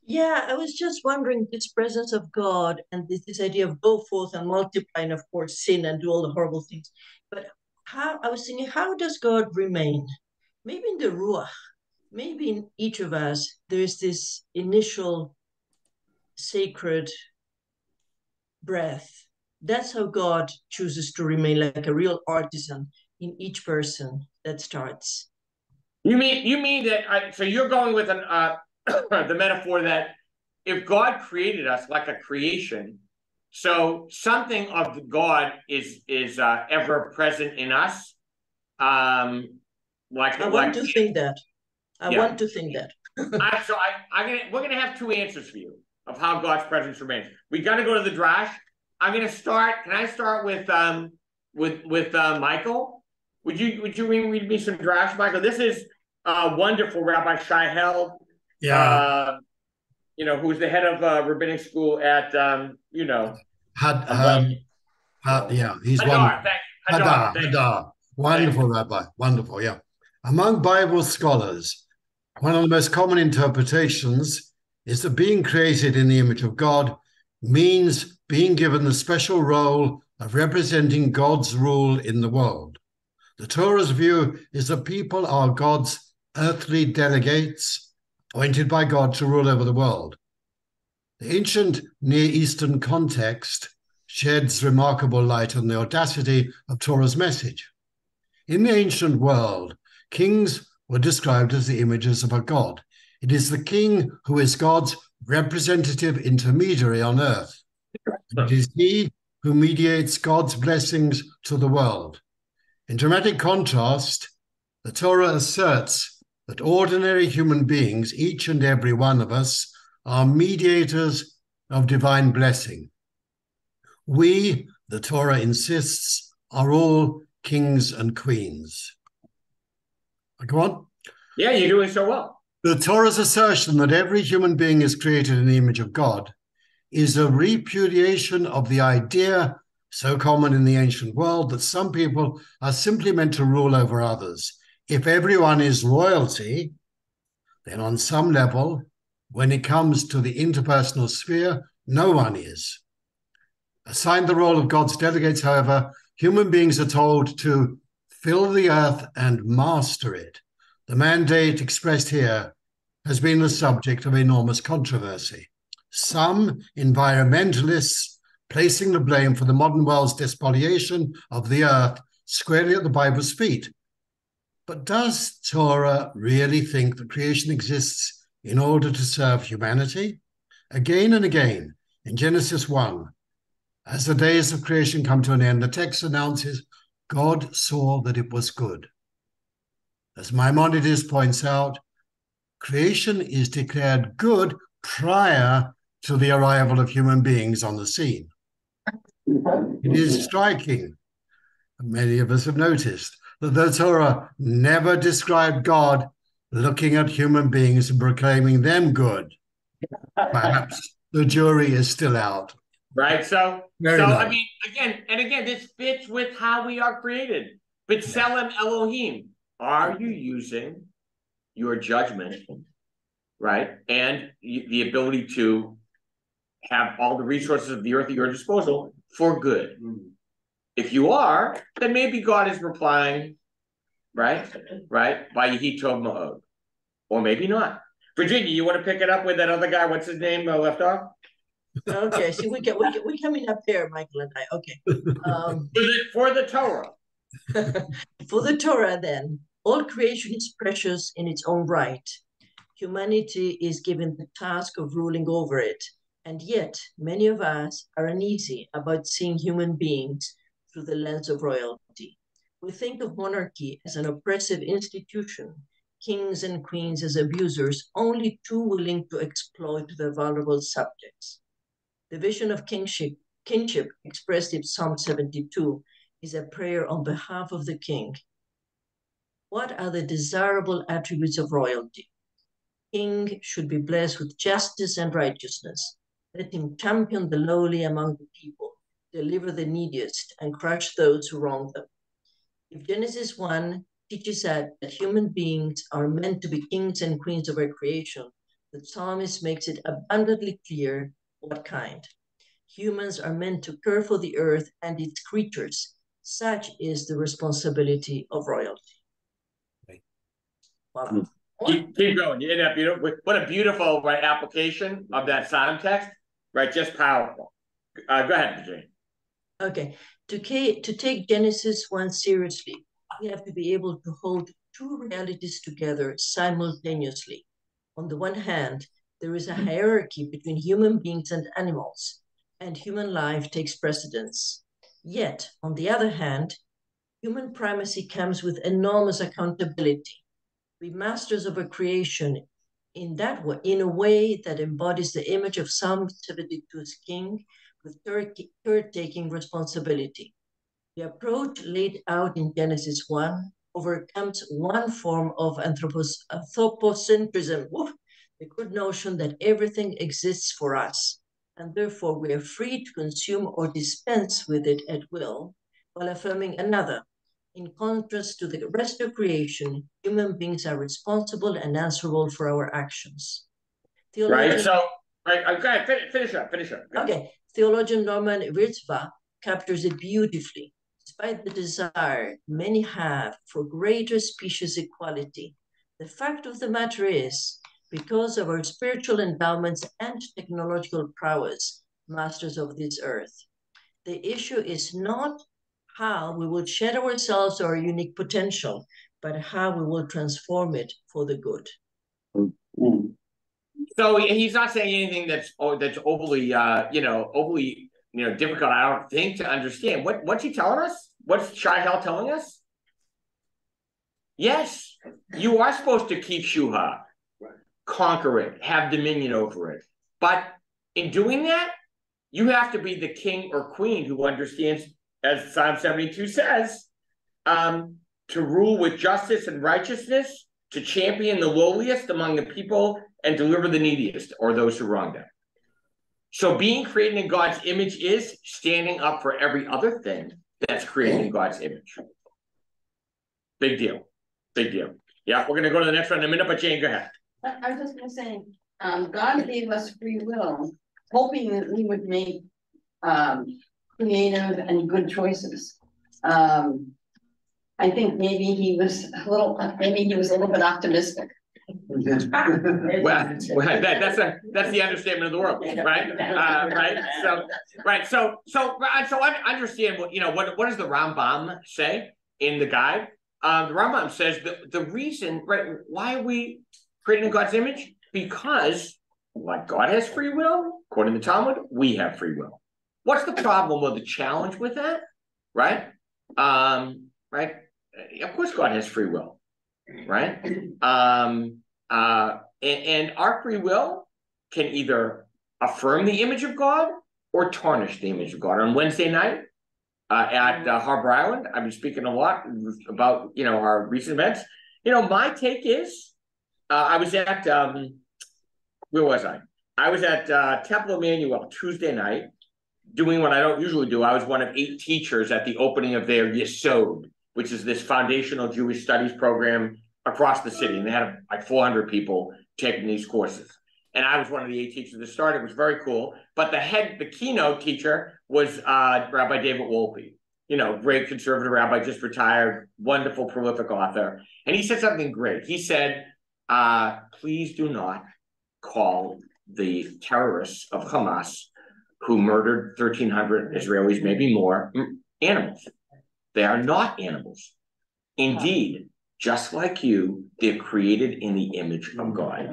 Yeah, I was just wondering, this presence of God and this idea of go forth and multiply and, of course, sin and do all the horrible things. But I was thinking, how does God remain? Maybe in the Ruach, maybe in each of us, there's this initial sacred breath. That's how God chooses to remain, like a real artisan in each person that starts. You mean that? So you're going with the metaphor that if God created us like a creation, so something of God is ever present in us. I want to think that. Want to think that. We're gonna have two answers for you of how God's presence remains. We got to go to the drash. I'm gonna start. Can I start with Michael? Would you read me some drash, Michael? This is wonderful Rabbi Shai Held. Yeah. Who's the head of rabbinic school at he's Hadar, Hadar. Wonderful rabbi, wonderful, yeah. Among Bible scholars, one of the most common interpretations is that being created in the image of God means being given the special role of representing God's rule in the world. The Torah's view is that people are God's earthly delegates, appointed by God to rule over the world. The ancient Near Eastern context sheds remarkable light on the audacity of Torah's message. In the ancient world, kings were described as the images of a god. It is the king who is God's representative intermediary on earth. It is he who mediates God's blessings to the world. In dramatic contrast, the Torah asserts that ordinary human beings, each and every one of us, are mediators of divine blessing. We, the Torah insists, are all kings and queens. Go on. Yeah, you're doing so well. The Torah's assertion that every human being is created in the image of God is a repudiation of the idea so common in the ancient world that some people are simply meant to rule over others. If everyone is royalty, then on some level, when it comes to the interpersonal sphere, no one is. Assigned the role of God's delegates, however, human beings are told to fill the earth and master it. The mandate expressed here has been the subject of enormous controversy. Some environmentalists placing the blame for the modern world's despoliation of the earth squarely at the Bible's feet. But does Torah really think that creation exists in order to serve humanity? Again and again, in Genesis 1, as the days of creation come to an end, the text announces, God saw that it was good. As Maimonides points out, creation is declared good prior to the arrival of human beings on the scene. It is striking, many of us have noticed, that the Torah never described God looking at human beings and proclaiming them good. Perhaps the jury is still out. Right. So Very I nice. mean, again, this fits with how we are created. B'Tselem Elohim. Are you using your judgment, right, and the ability to have all the resources of the earth at your disposal for good? If you are, then maybe God is replying, right, by Yehi Tov Ma'od, or maybe not. Virginia, you want to pick it up with that other guy? What's his name? Left off. Okay, so we're coming up there, Michael and I. Okay. For the Torah. For the Torah, then, all creation is precious in its own right. Humanity is given the task of ruling over it, and yet many of us are uneasy about seeing human beings through the lens of royalty. We think of monarchy as an oppressive institution, kings and queens as abusers, only too willing to exploit their vulnerable subjects. The vision of kinship expressed in Psalm 72 is a prayer on behalf of the king. What are the desirable attributes of royalty? King should be blessed with justice and righteousness. Let him champion the lowly among the people, deliver the neediest, and crush those who wrong them. If Genesis 1 teaches us that human beings are meant to be kings and queens of our creation, the psalmist makes it abundantly clear what kind. Humans are meant to care for the earth and its creatures. Such is the responsibility of royalty. Wow. Keep going. You end up, what a beautiful application of that psalm text, right? Just powerful. Go ahead, Virginia. Okay. To take Genesis 1 seriously, we have to be able to hold two realities together simultaneously. On the one hand, there is a hierarchy between human beings and animals, and human life takes precedence. Yet, on the other hand, human primacy comes with enormous accountability. We masters of a creation in a way that embodies the image of Psalm 72's king with caretaking responsibility. The approach laid out in Genesis 1 overcomes one form of anthropocentrism, the good notion that everything exists for us, and therefore we are free to consume or dispense with it at will, while affirming another. In contrast to the rest of creation, human beings are responsible and answerable for our actions. Right, so, okay, finish up. Okay, theologian Norman Rizva captures it beautifully. Despite the desire many have for greater species equality, the fact of the matter is, because of our spiritual endowments and technological prowess, masters of this earth, the issue is not how we will shed ourselves our unique potential, but how we will transform it for the good. So he's not saying anything that's overly difficult, I don't think, to understand. What's he telling us? What's Shai-Hel telling us? Yes, you are supposed to keep Shuha, conquer it, have dominion over it. But in doing that, you have to be the king or queen who understands, as Psalm 72 says, to rule with justice and righteousness, to champion the lowliest among the people, and deliver the neediest, or those who wrong them. So being created in God's image is standing up for every other thing that's created in God's image. Big deal. Yeah, we're going to go to the next one in a minute, but Jane, go ahead. I was just going to say, God gave us free will, hoping that we would make creative and good choices. I think maybe he was a little bit optimistic. Well, that's the understatement of the world, right? So I understand what does the Rambam say in the guide? The Rambam says the reason, right? Why are we created in God's image? Because like God has free will, according to the Talmud, we have free will. What's the problem or the challenge with that? Right? Right? Of course God has free will, right? And our free will can either affirm the image of God or tarnish the image of God. On Wednesday night at Harbor Island, I've been speaking a lot about our recent events. My take is I was at where was I? I was at Temple Emmanuel Tuesday night doing what I don't usually do. I was one of 8 teachers at the opening of their Yesod, which is this foundational Jewish studies program across the city. And they had like 400 people taking these courses. And I was one of the 8 teachers that started. It was very cool. But the keynote teacher was Rabbi David Wolpe, great conservative rabbi, just retired, wonderful, prolific author. And he said something great. He said, please do not call the terrorists of Hamas who murdered 1,300 Israelis, maybe more, animals. They are not animals. Indeed, just like you, they're created in the image of God.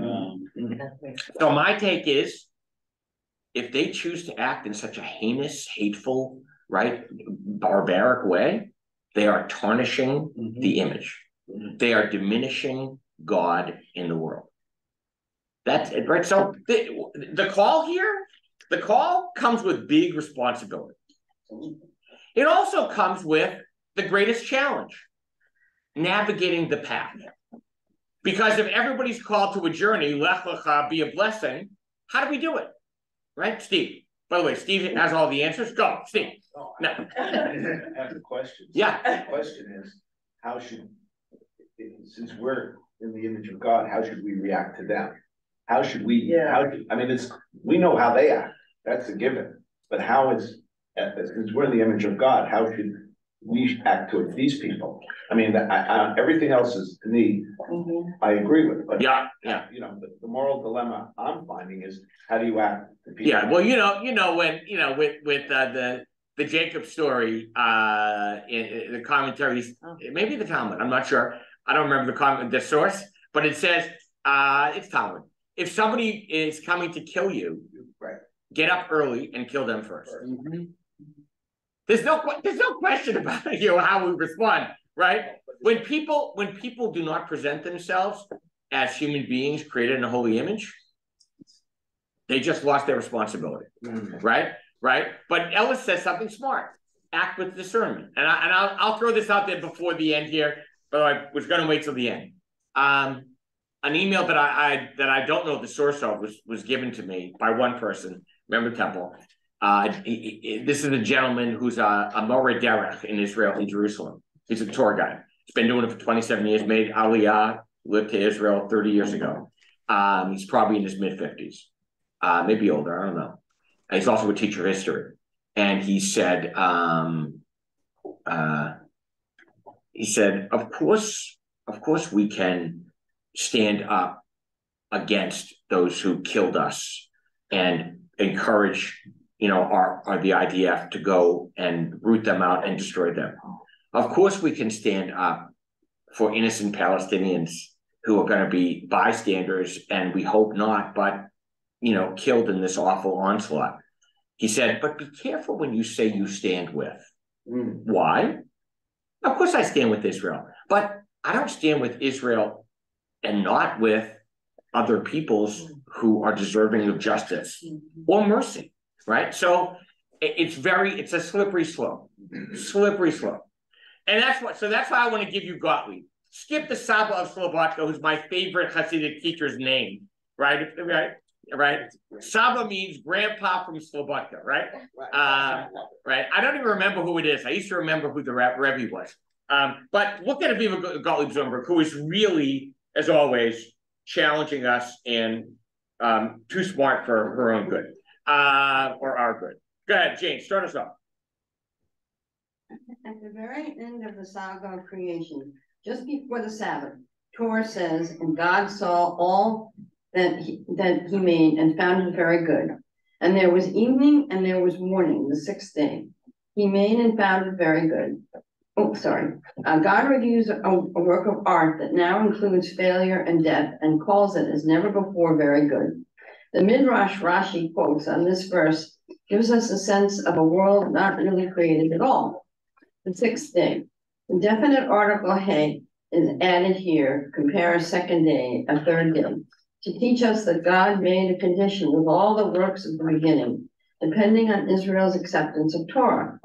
So my take is, if they choose to act in such a heinous, hateful, right, barbaric way, they are tarnishing the image. They are diminishing God in the world. That's it, right? So the call comes with big responsibility. It also comes with the greatest challenge, navigating the path. Because if everybody's called to a journey, lech lecha, be a blessing, how do we do it? Right, Steve? By the way, Steve has all the answers. Go, Steve. No. I have a question. Yeah. The question is, since we're in the image of God, how should we react to them? How should we, we know how they act. That's a given. But since we're in the image of God, how should we act towards these people? Everything else is, to me, I agree with. But the moral dilemma I'm finding is, how do you act to people? Yeah, well, with the Jacob story, in the commentaries, maybe the Talmud, I'm not sure. I don't remember the source, but it says it's Talmud. If somebody is coming to kill you, get up early and kill them first. There's no question about how we respond, right? When people do not present themselves as human beings created in a holy image, they just lost their responsibility, right? But Ellis says something smart: act with discernment. And I'll throw this out there before the end here, but I was going to wait till the end. An email that I don't know the source of was given to me by one person, member Temple. This is a gentleman who's a Moreh Derech in Israel, in Jerusalem. He's a tour guide. He's been doing it for 27 years, made Aliyah, lived to Israel 30 years ago. He's probably in his mid-50s, maybe older, I don't know. And he's also a teacher of history. And he said, of course we can stand up against those who killed us and encourage the IDF to go and root them out and destroy them. Of course we can stand up for innocent Palestinians who are going to be bystanders, and we hope not, but killed in this awful onslaught. He said, but be careful when you say you stand with. Why? Of course I stand with Israel, but I don't stand with Israel and not with other peoples who are deserving of justice or mercy, right? So it's a slippery slope, And that's why I want to give you Gottlieb. Skip the Saba of Slobodka, who's my favorite Hasidic teacher's name, right? Saba means grandpa from Slobodka, right? Right. I don't even remember who it is. I used to remember who the Rebbe was. But look at Aviva Gottlieb Zumberg, who is really, as always, challenging us and too smart for her own good, or our good. Go ahead, Jane, start us off. At the very end of the saga of creation, just before the Sabbath, Torah says, and God saw all that he made and found it very good. And there was evening and there was morning, the sixth day. He made and found it very good. Oh, sorry. God reviews a work of art that now includes failure and death and calls it as never before very good. The Midrash Rashi quotes on this verse gives us a sense of a world not really created at all. The sixth day. The definite article hey is added here, compare a second day, a third day, to teach us that God made a condition with all the works of the beginning, depending on Israel's acceptance of Torah.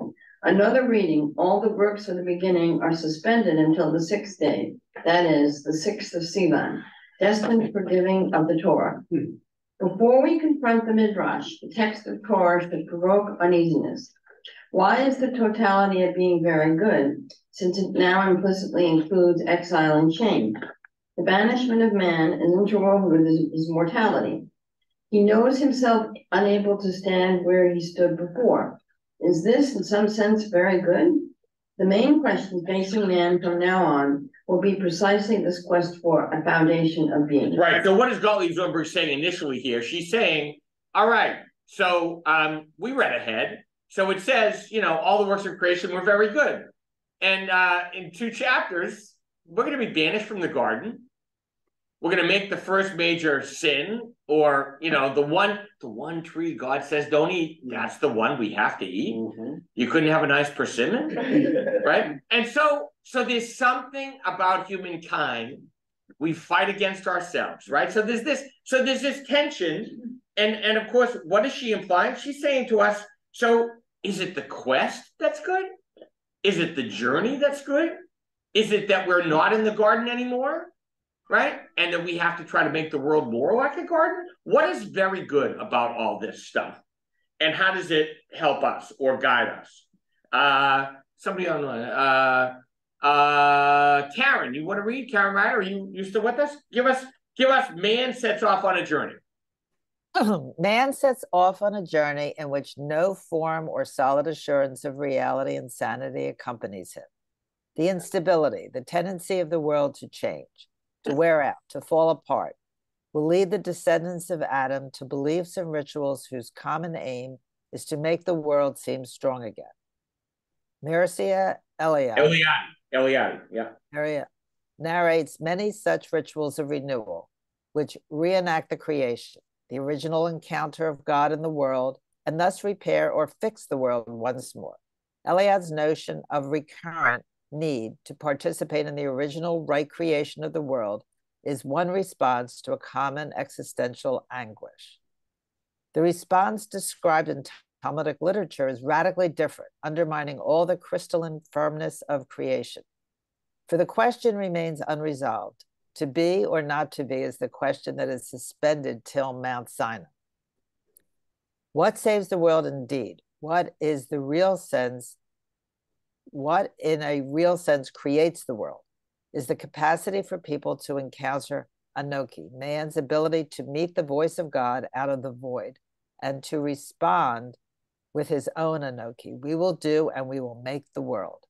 Another reading, all the works of the beginning are suspended until the sixth day, that is, the 6th of Sivan, destined for giving of the Torah. Before we confront the Midrash, the text of Torah should provoke uneasiness. Why is the totality of being very good, since it now implicitly includes exile and shame? The banishment of man is interwoven with his mortality. He knows himself unable to stand where he stood before. Is this, in some sense, very good? The main question facing man from now on will be precisely this quest for a foundation of being. Right. So what is Gottlieb Zumberg saying initially here? She's saying, all right, so we read ahead. So it says, you know, all the works of creation were very good. And in 2 chapters, we're going to be banished from the garden. We're going to make the first major sin, or, you know, the one tree God says don't eat. That's the one we have to eat. You couldn't have a nice persimmon, right? And so there's something about humankind. We fight against ourselves, right? So there's this tension. And of course, what is she implying? She's saying to us, so is it the quest that's good? Is it the journey that's good? Is it that we're not in the garden anymore? Right? And that we have to try to make the world more like a garden? What is very good about all this stuff? And how does it help us or guide us? Somebody online. Karen, you want to read? Karen Ryder, are you still with us? Give us man sets off on a journey. Man sets off on a journey in which no form or solid assurance of reality and sanity accompanies him. The instability, the tendency of the world to change, to wear out, to fall apart, will lead the descendants of Adam to beliefs and rituals whose common aim is to make the world seem strong again. Mircea Eliade, narrates many such rituals of renewal, which reenact the creation, the original encounter of God in the world, and thus repair or fix the world once more. Eliade's notion of recurrent need to participate in the original right creation of the world is one response to a common existential anguish. The response described in Talmudic literature is radically different, undermining all the crystalline firmness of creation. For the question remains unresolved. To be or not to be is the question that is suspended till Mount Sinai. What saves the world indeed? What in a real sense creates the world is the capacity for people to encounter Anoki, man's ability to meet the voice of God out of the void and to respond with his own Anoki. We will do and we will make the world.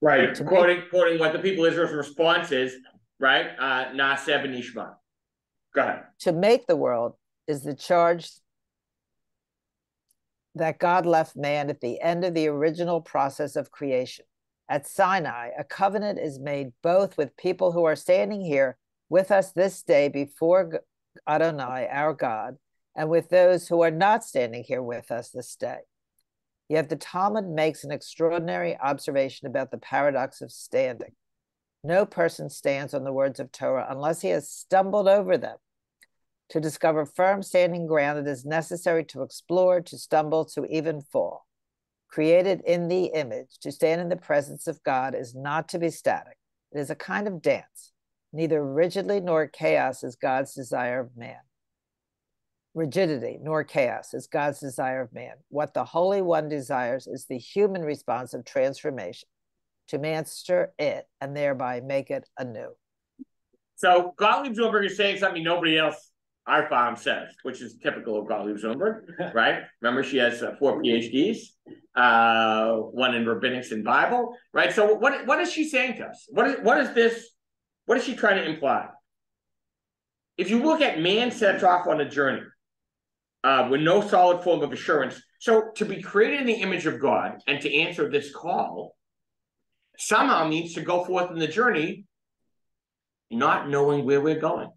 Right, quoting what the people of Israel's response is, right? Naaseh v'nishma. Go ahead. To make the world is the charge that God left man at the end of the original process of creation. At Sinai, a covenant is made both with people who are standing here with us this day before Adonai, our God, and with those who are not standing here with us this day. Yet the Talmud makes an extraordinary observation about the paradox of standing. No person stands on the words of Torah unless he has stumbled over them. To discover firm standing ground, it is necessary to explore, to stumble, to even fall. Created in the image, to stand in the presence of God is not to be static. It is a kind of dance. Neither rigidity nor chaos is God's desire of man. Rigidity nor chaos is God's desire of man. What the Holy One desires is the human response of transformation, to master it and thereby make it anew. So Gottlieb Zumberg is saying something nobody else says, which is typical of Gottlieb Zumberg, right? Remember, she has 4 PhDs, one in rabbinics and Bible, right? So what is she saying to us? What is she trying to imply? If you look at man sets off on a journey with no solid form of assurance, so to be created in the image of God and to answer this call somehow means to go forth in the journey not knowing where we're going.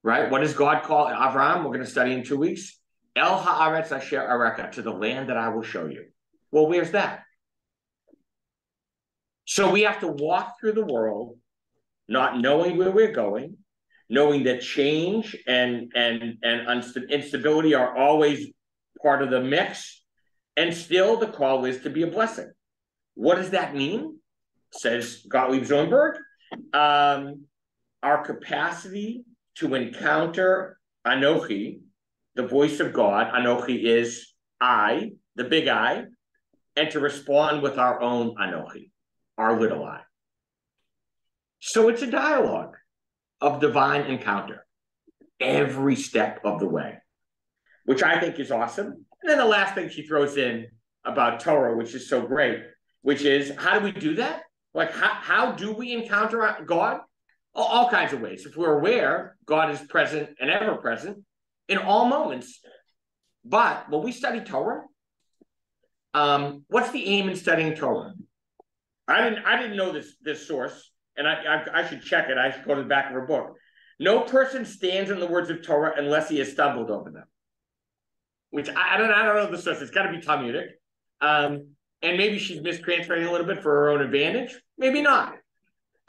Right? What does God call Avraham? We're going to study in 2 weeks. El haaretz asher areka, to the land that I will show you. Well, where's that? So we have to walk through the world not knowing where we're going, knowing that change and instability are always part of the mix, and still the call is to be a blessing. What does that mean? Says Gottlieb Zumberg, our capacity to encounter Anochi, the voice of God. Anochi is I, the big I, and to respond with our own Anochi, our little I. So it's a dialogue of divine encounter every step of the way, which I think is awesome. And then the last thing she throws in about Torah, which is so great, which is, how do we do that? Like, how do we encounter God? All kinds of ways. If we're aware, God is present and ever present in all moments. But when we study Torah, what's the aim in studying Torah? I didn't know this source, and I should check it. I should go to the back of her book. No person stands in the words of Torah unless he has stumbled over them. Which I don't know the source. It's got to be Talmudic. And maybe she's mistranslating a little bit for her own advantage. Maybe not.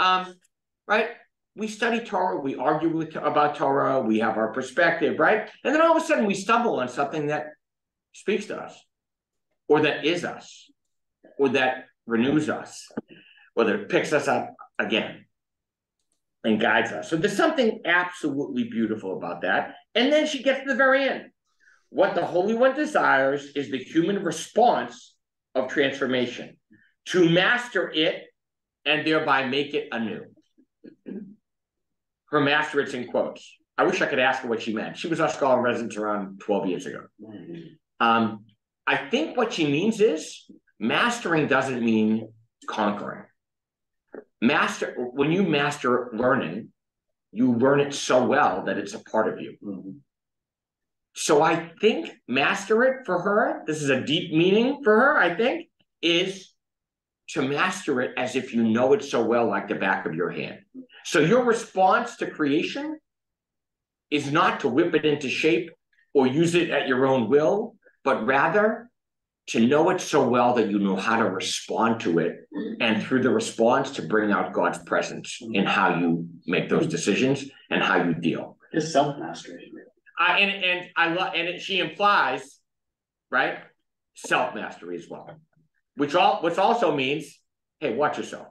Right? We study Torah, we argue about Torah, we have our perspective, right? And then all of a sudden we stumble on something that speaks to us, or that is us, or that renews us, or that picks us up again and guides us. So there's something absolutely beautiful about that. And then she gets to the very end. What the Holy One desires is the human response of transformation, to master it and thereby make it anew. Her master, it's in quotes. I wish I could ask her what she meant. She was our scholar in residence around 12 years ago. I think what she means is mastering doesn't mean conquering. When you master learning, you learn it so well that it's a part of you. So I think master it for her, this is a deep meaning for her, I think, is to master it as if you know it so well, like the back of your hand. So your response to creation is not to whip it into shape or use it at your own will, but rather to know it so well that you know how to respond to it, and through the response to bring out God's presence in how you make those decisions and how you deal. It's self-mastery. She implies, right, self-mastery as well, which also means, hey, watch yourself.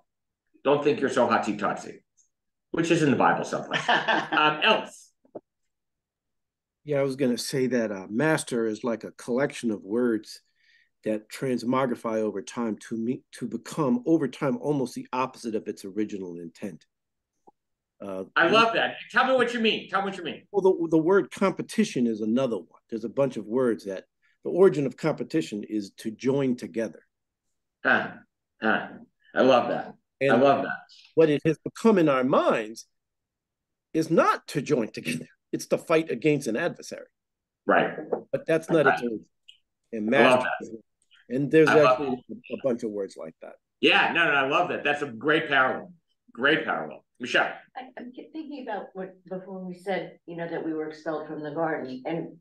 Don't think you're so hotsy-totsy, which is in the Bible someplace. Else. Yeah, I was going to say that master is like a collection of words that transmogrify over time to become over time almost the opposite of its original intent. I love that. Tell me what you mean. Well, the word competition is another one. There's a bunch of words that the origin of competition is to join together. I love that. I love that. What it has become in our minds is not to join together. It's to fight against an adversary. Right. But that's not its origin. And master, and there's actually a bunch of words like that. Yeah, no, I love that. That's a great parallel. Great parallel. Michelle. I'm thinking about what before we said, that we were expelled from the garden. And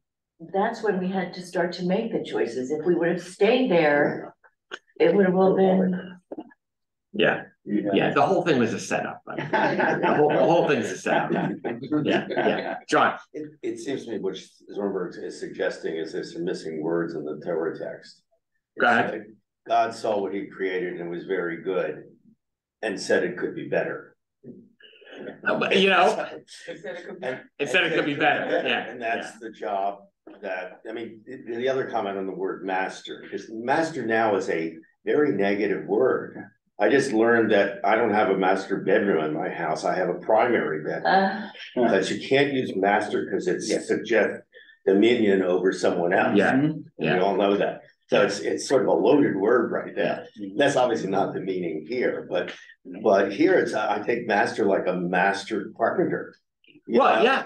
that's when we had to start to make the choices. If we would have stayed there, it would have all been. Yeah. The whole thing was a setup. The whole thing's a setup. Yeah. John. It seems to me what Zornberg is suggesting is there's some missing words in the Torah text. Go ahead. God saw what he created and was very good and said it could be better. It said it could be better. Yeah. And that's the job that, the other comment on the word master is master now is a very negative word. I just learned that I don't have a master bedroom in my house. I have a primary bedroom. Because you can't use master because it suggests dominion over someone else. Yeah. We all know that. So it's sort of a loaded word right there. That's obviously not the meaning here, but here it's I take master like a master carpenter. Well, know,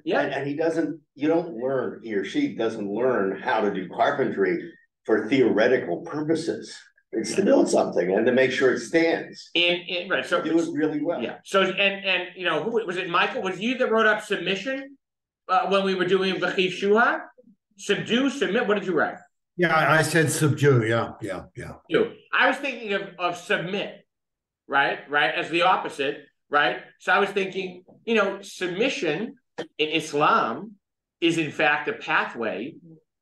and he doesn't. You don't learn. He or she doesn't learn how to do carpentry for theoretical purposes. It's to build something and to make sure it stands. And right, so do it really well. Yeah. So and you know, who was it? Michael, was you that wrote up submission when we were doing V'chiv Shuha? Subdue, submit. What did you write? Yeah, I said subdue. Yeah. I was thinking of submit, right, as the opposite, right? So I was thinking, you know, submission in Islam is in fact a pathway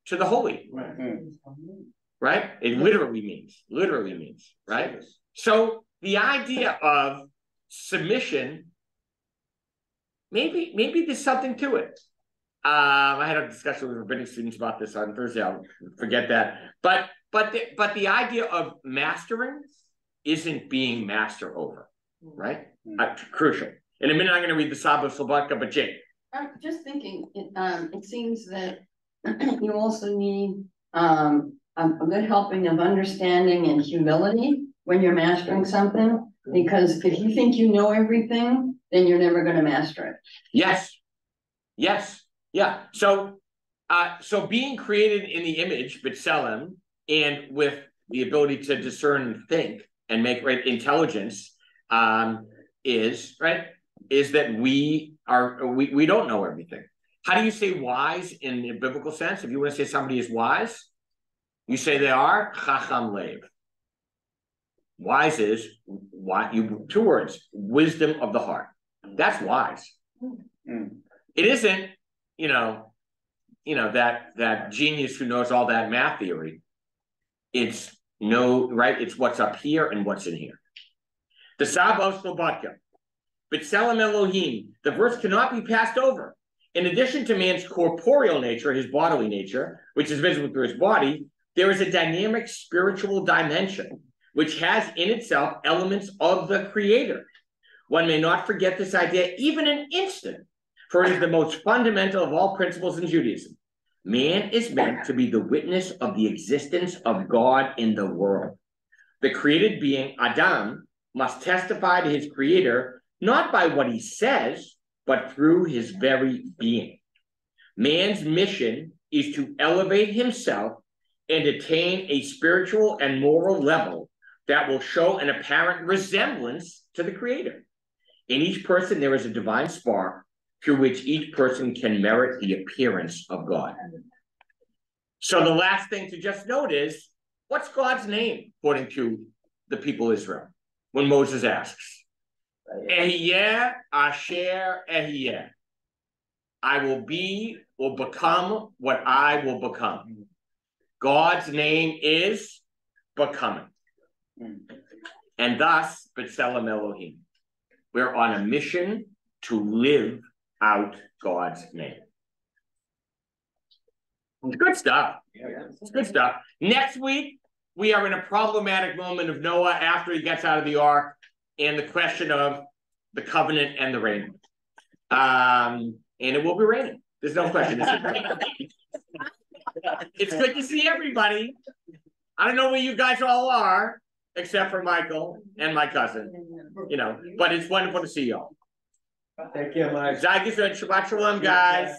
to the holy. Right? It literally means, right? So the idea of submission, maybe there's something to it. I had a discussion with rabbinic students about this on Thursday. I'll forget that. But the idea of mastering isn't being master over, right? Crucial. In a minute, I'm going to read the Saba Slobodka, but Jake. I'm just thinking, it seems that you also need a good helping of understanding and humility when you're mastering something, because if you think you know everything, then you're never going to master it. Yes. Yeah. So being created in the image, B'Tselem, and with the ability to discern and think and make intelligence, is that we don't know everything. How do you say wise in the biblical sense? If you want to say somebody is wise, you say they are chacham lev. Wise is two words: wisdom of the heart. That's wise. It isn't, that genius who knows all that math theory. It's it's what's up here and what's in here. The Saba Slobodka, B'Tselem Elohim. The verse cannot be passed over. In addition to man's corporeal nature, his bodily nature, which is visible through his body, there is a dynamic spiritual dimension which has in itself elements of the Creator. One may not forget this idea even an instant, for it is the most fundamental of all principles in Judaism. Man is meant to be the witness of the existence of God in the world. The created being, Adam, must testify to his Creator not by what he says, but through his very being. Man's mission is to elevate himself and attain a spiritual and moral level that will show an apparent resemblance to the Creator. In each person, there is a divine spark through which each person can merit the appearance of God. So the last thing to just note is, what's God's name, according to the people of Israel, when Moses asks? Ehyeh Asher Ehyeh. I will be or become what I will become. God's name is becoming. And thus, B'Tselem Elohim. We're on a mission to live out God's name. It's good stuff. It's good stuff. Next week, we are in a problematic moment of Noah after he gets out of the ark and the question of the covenant and the rain. And it will be raining. There's no question. It's good to see everybody. I don't know where you guys all are, except for Michael and my cousin, but it's wonderful to see y'all. Thank you, Mike. Shabbat Shalom, guys.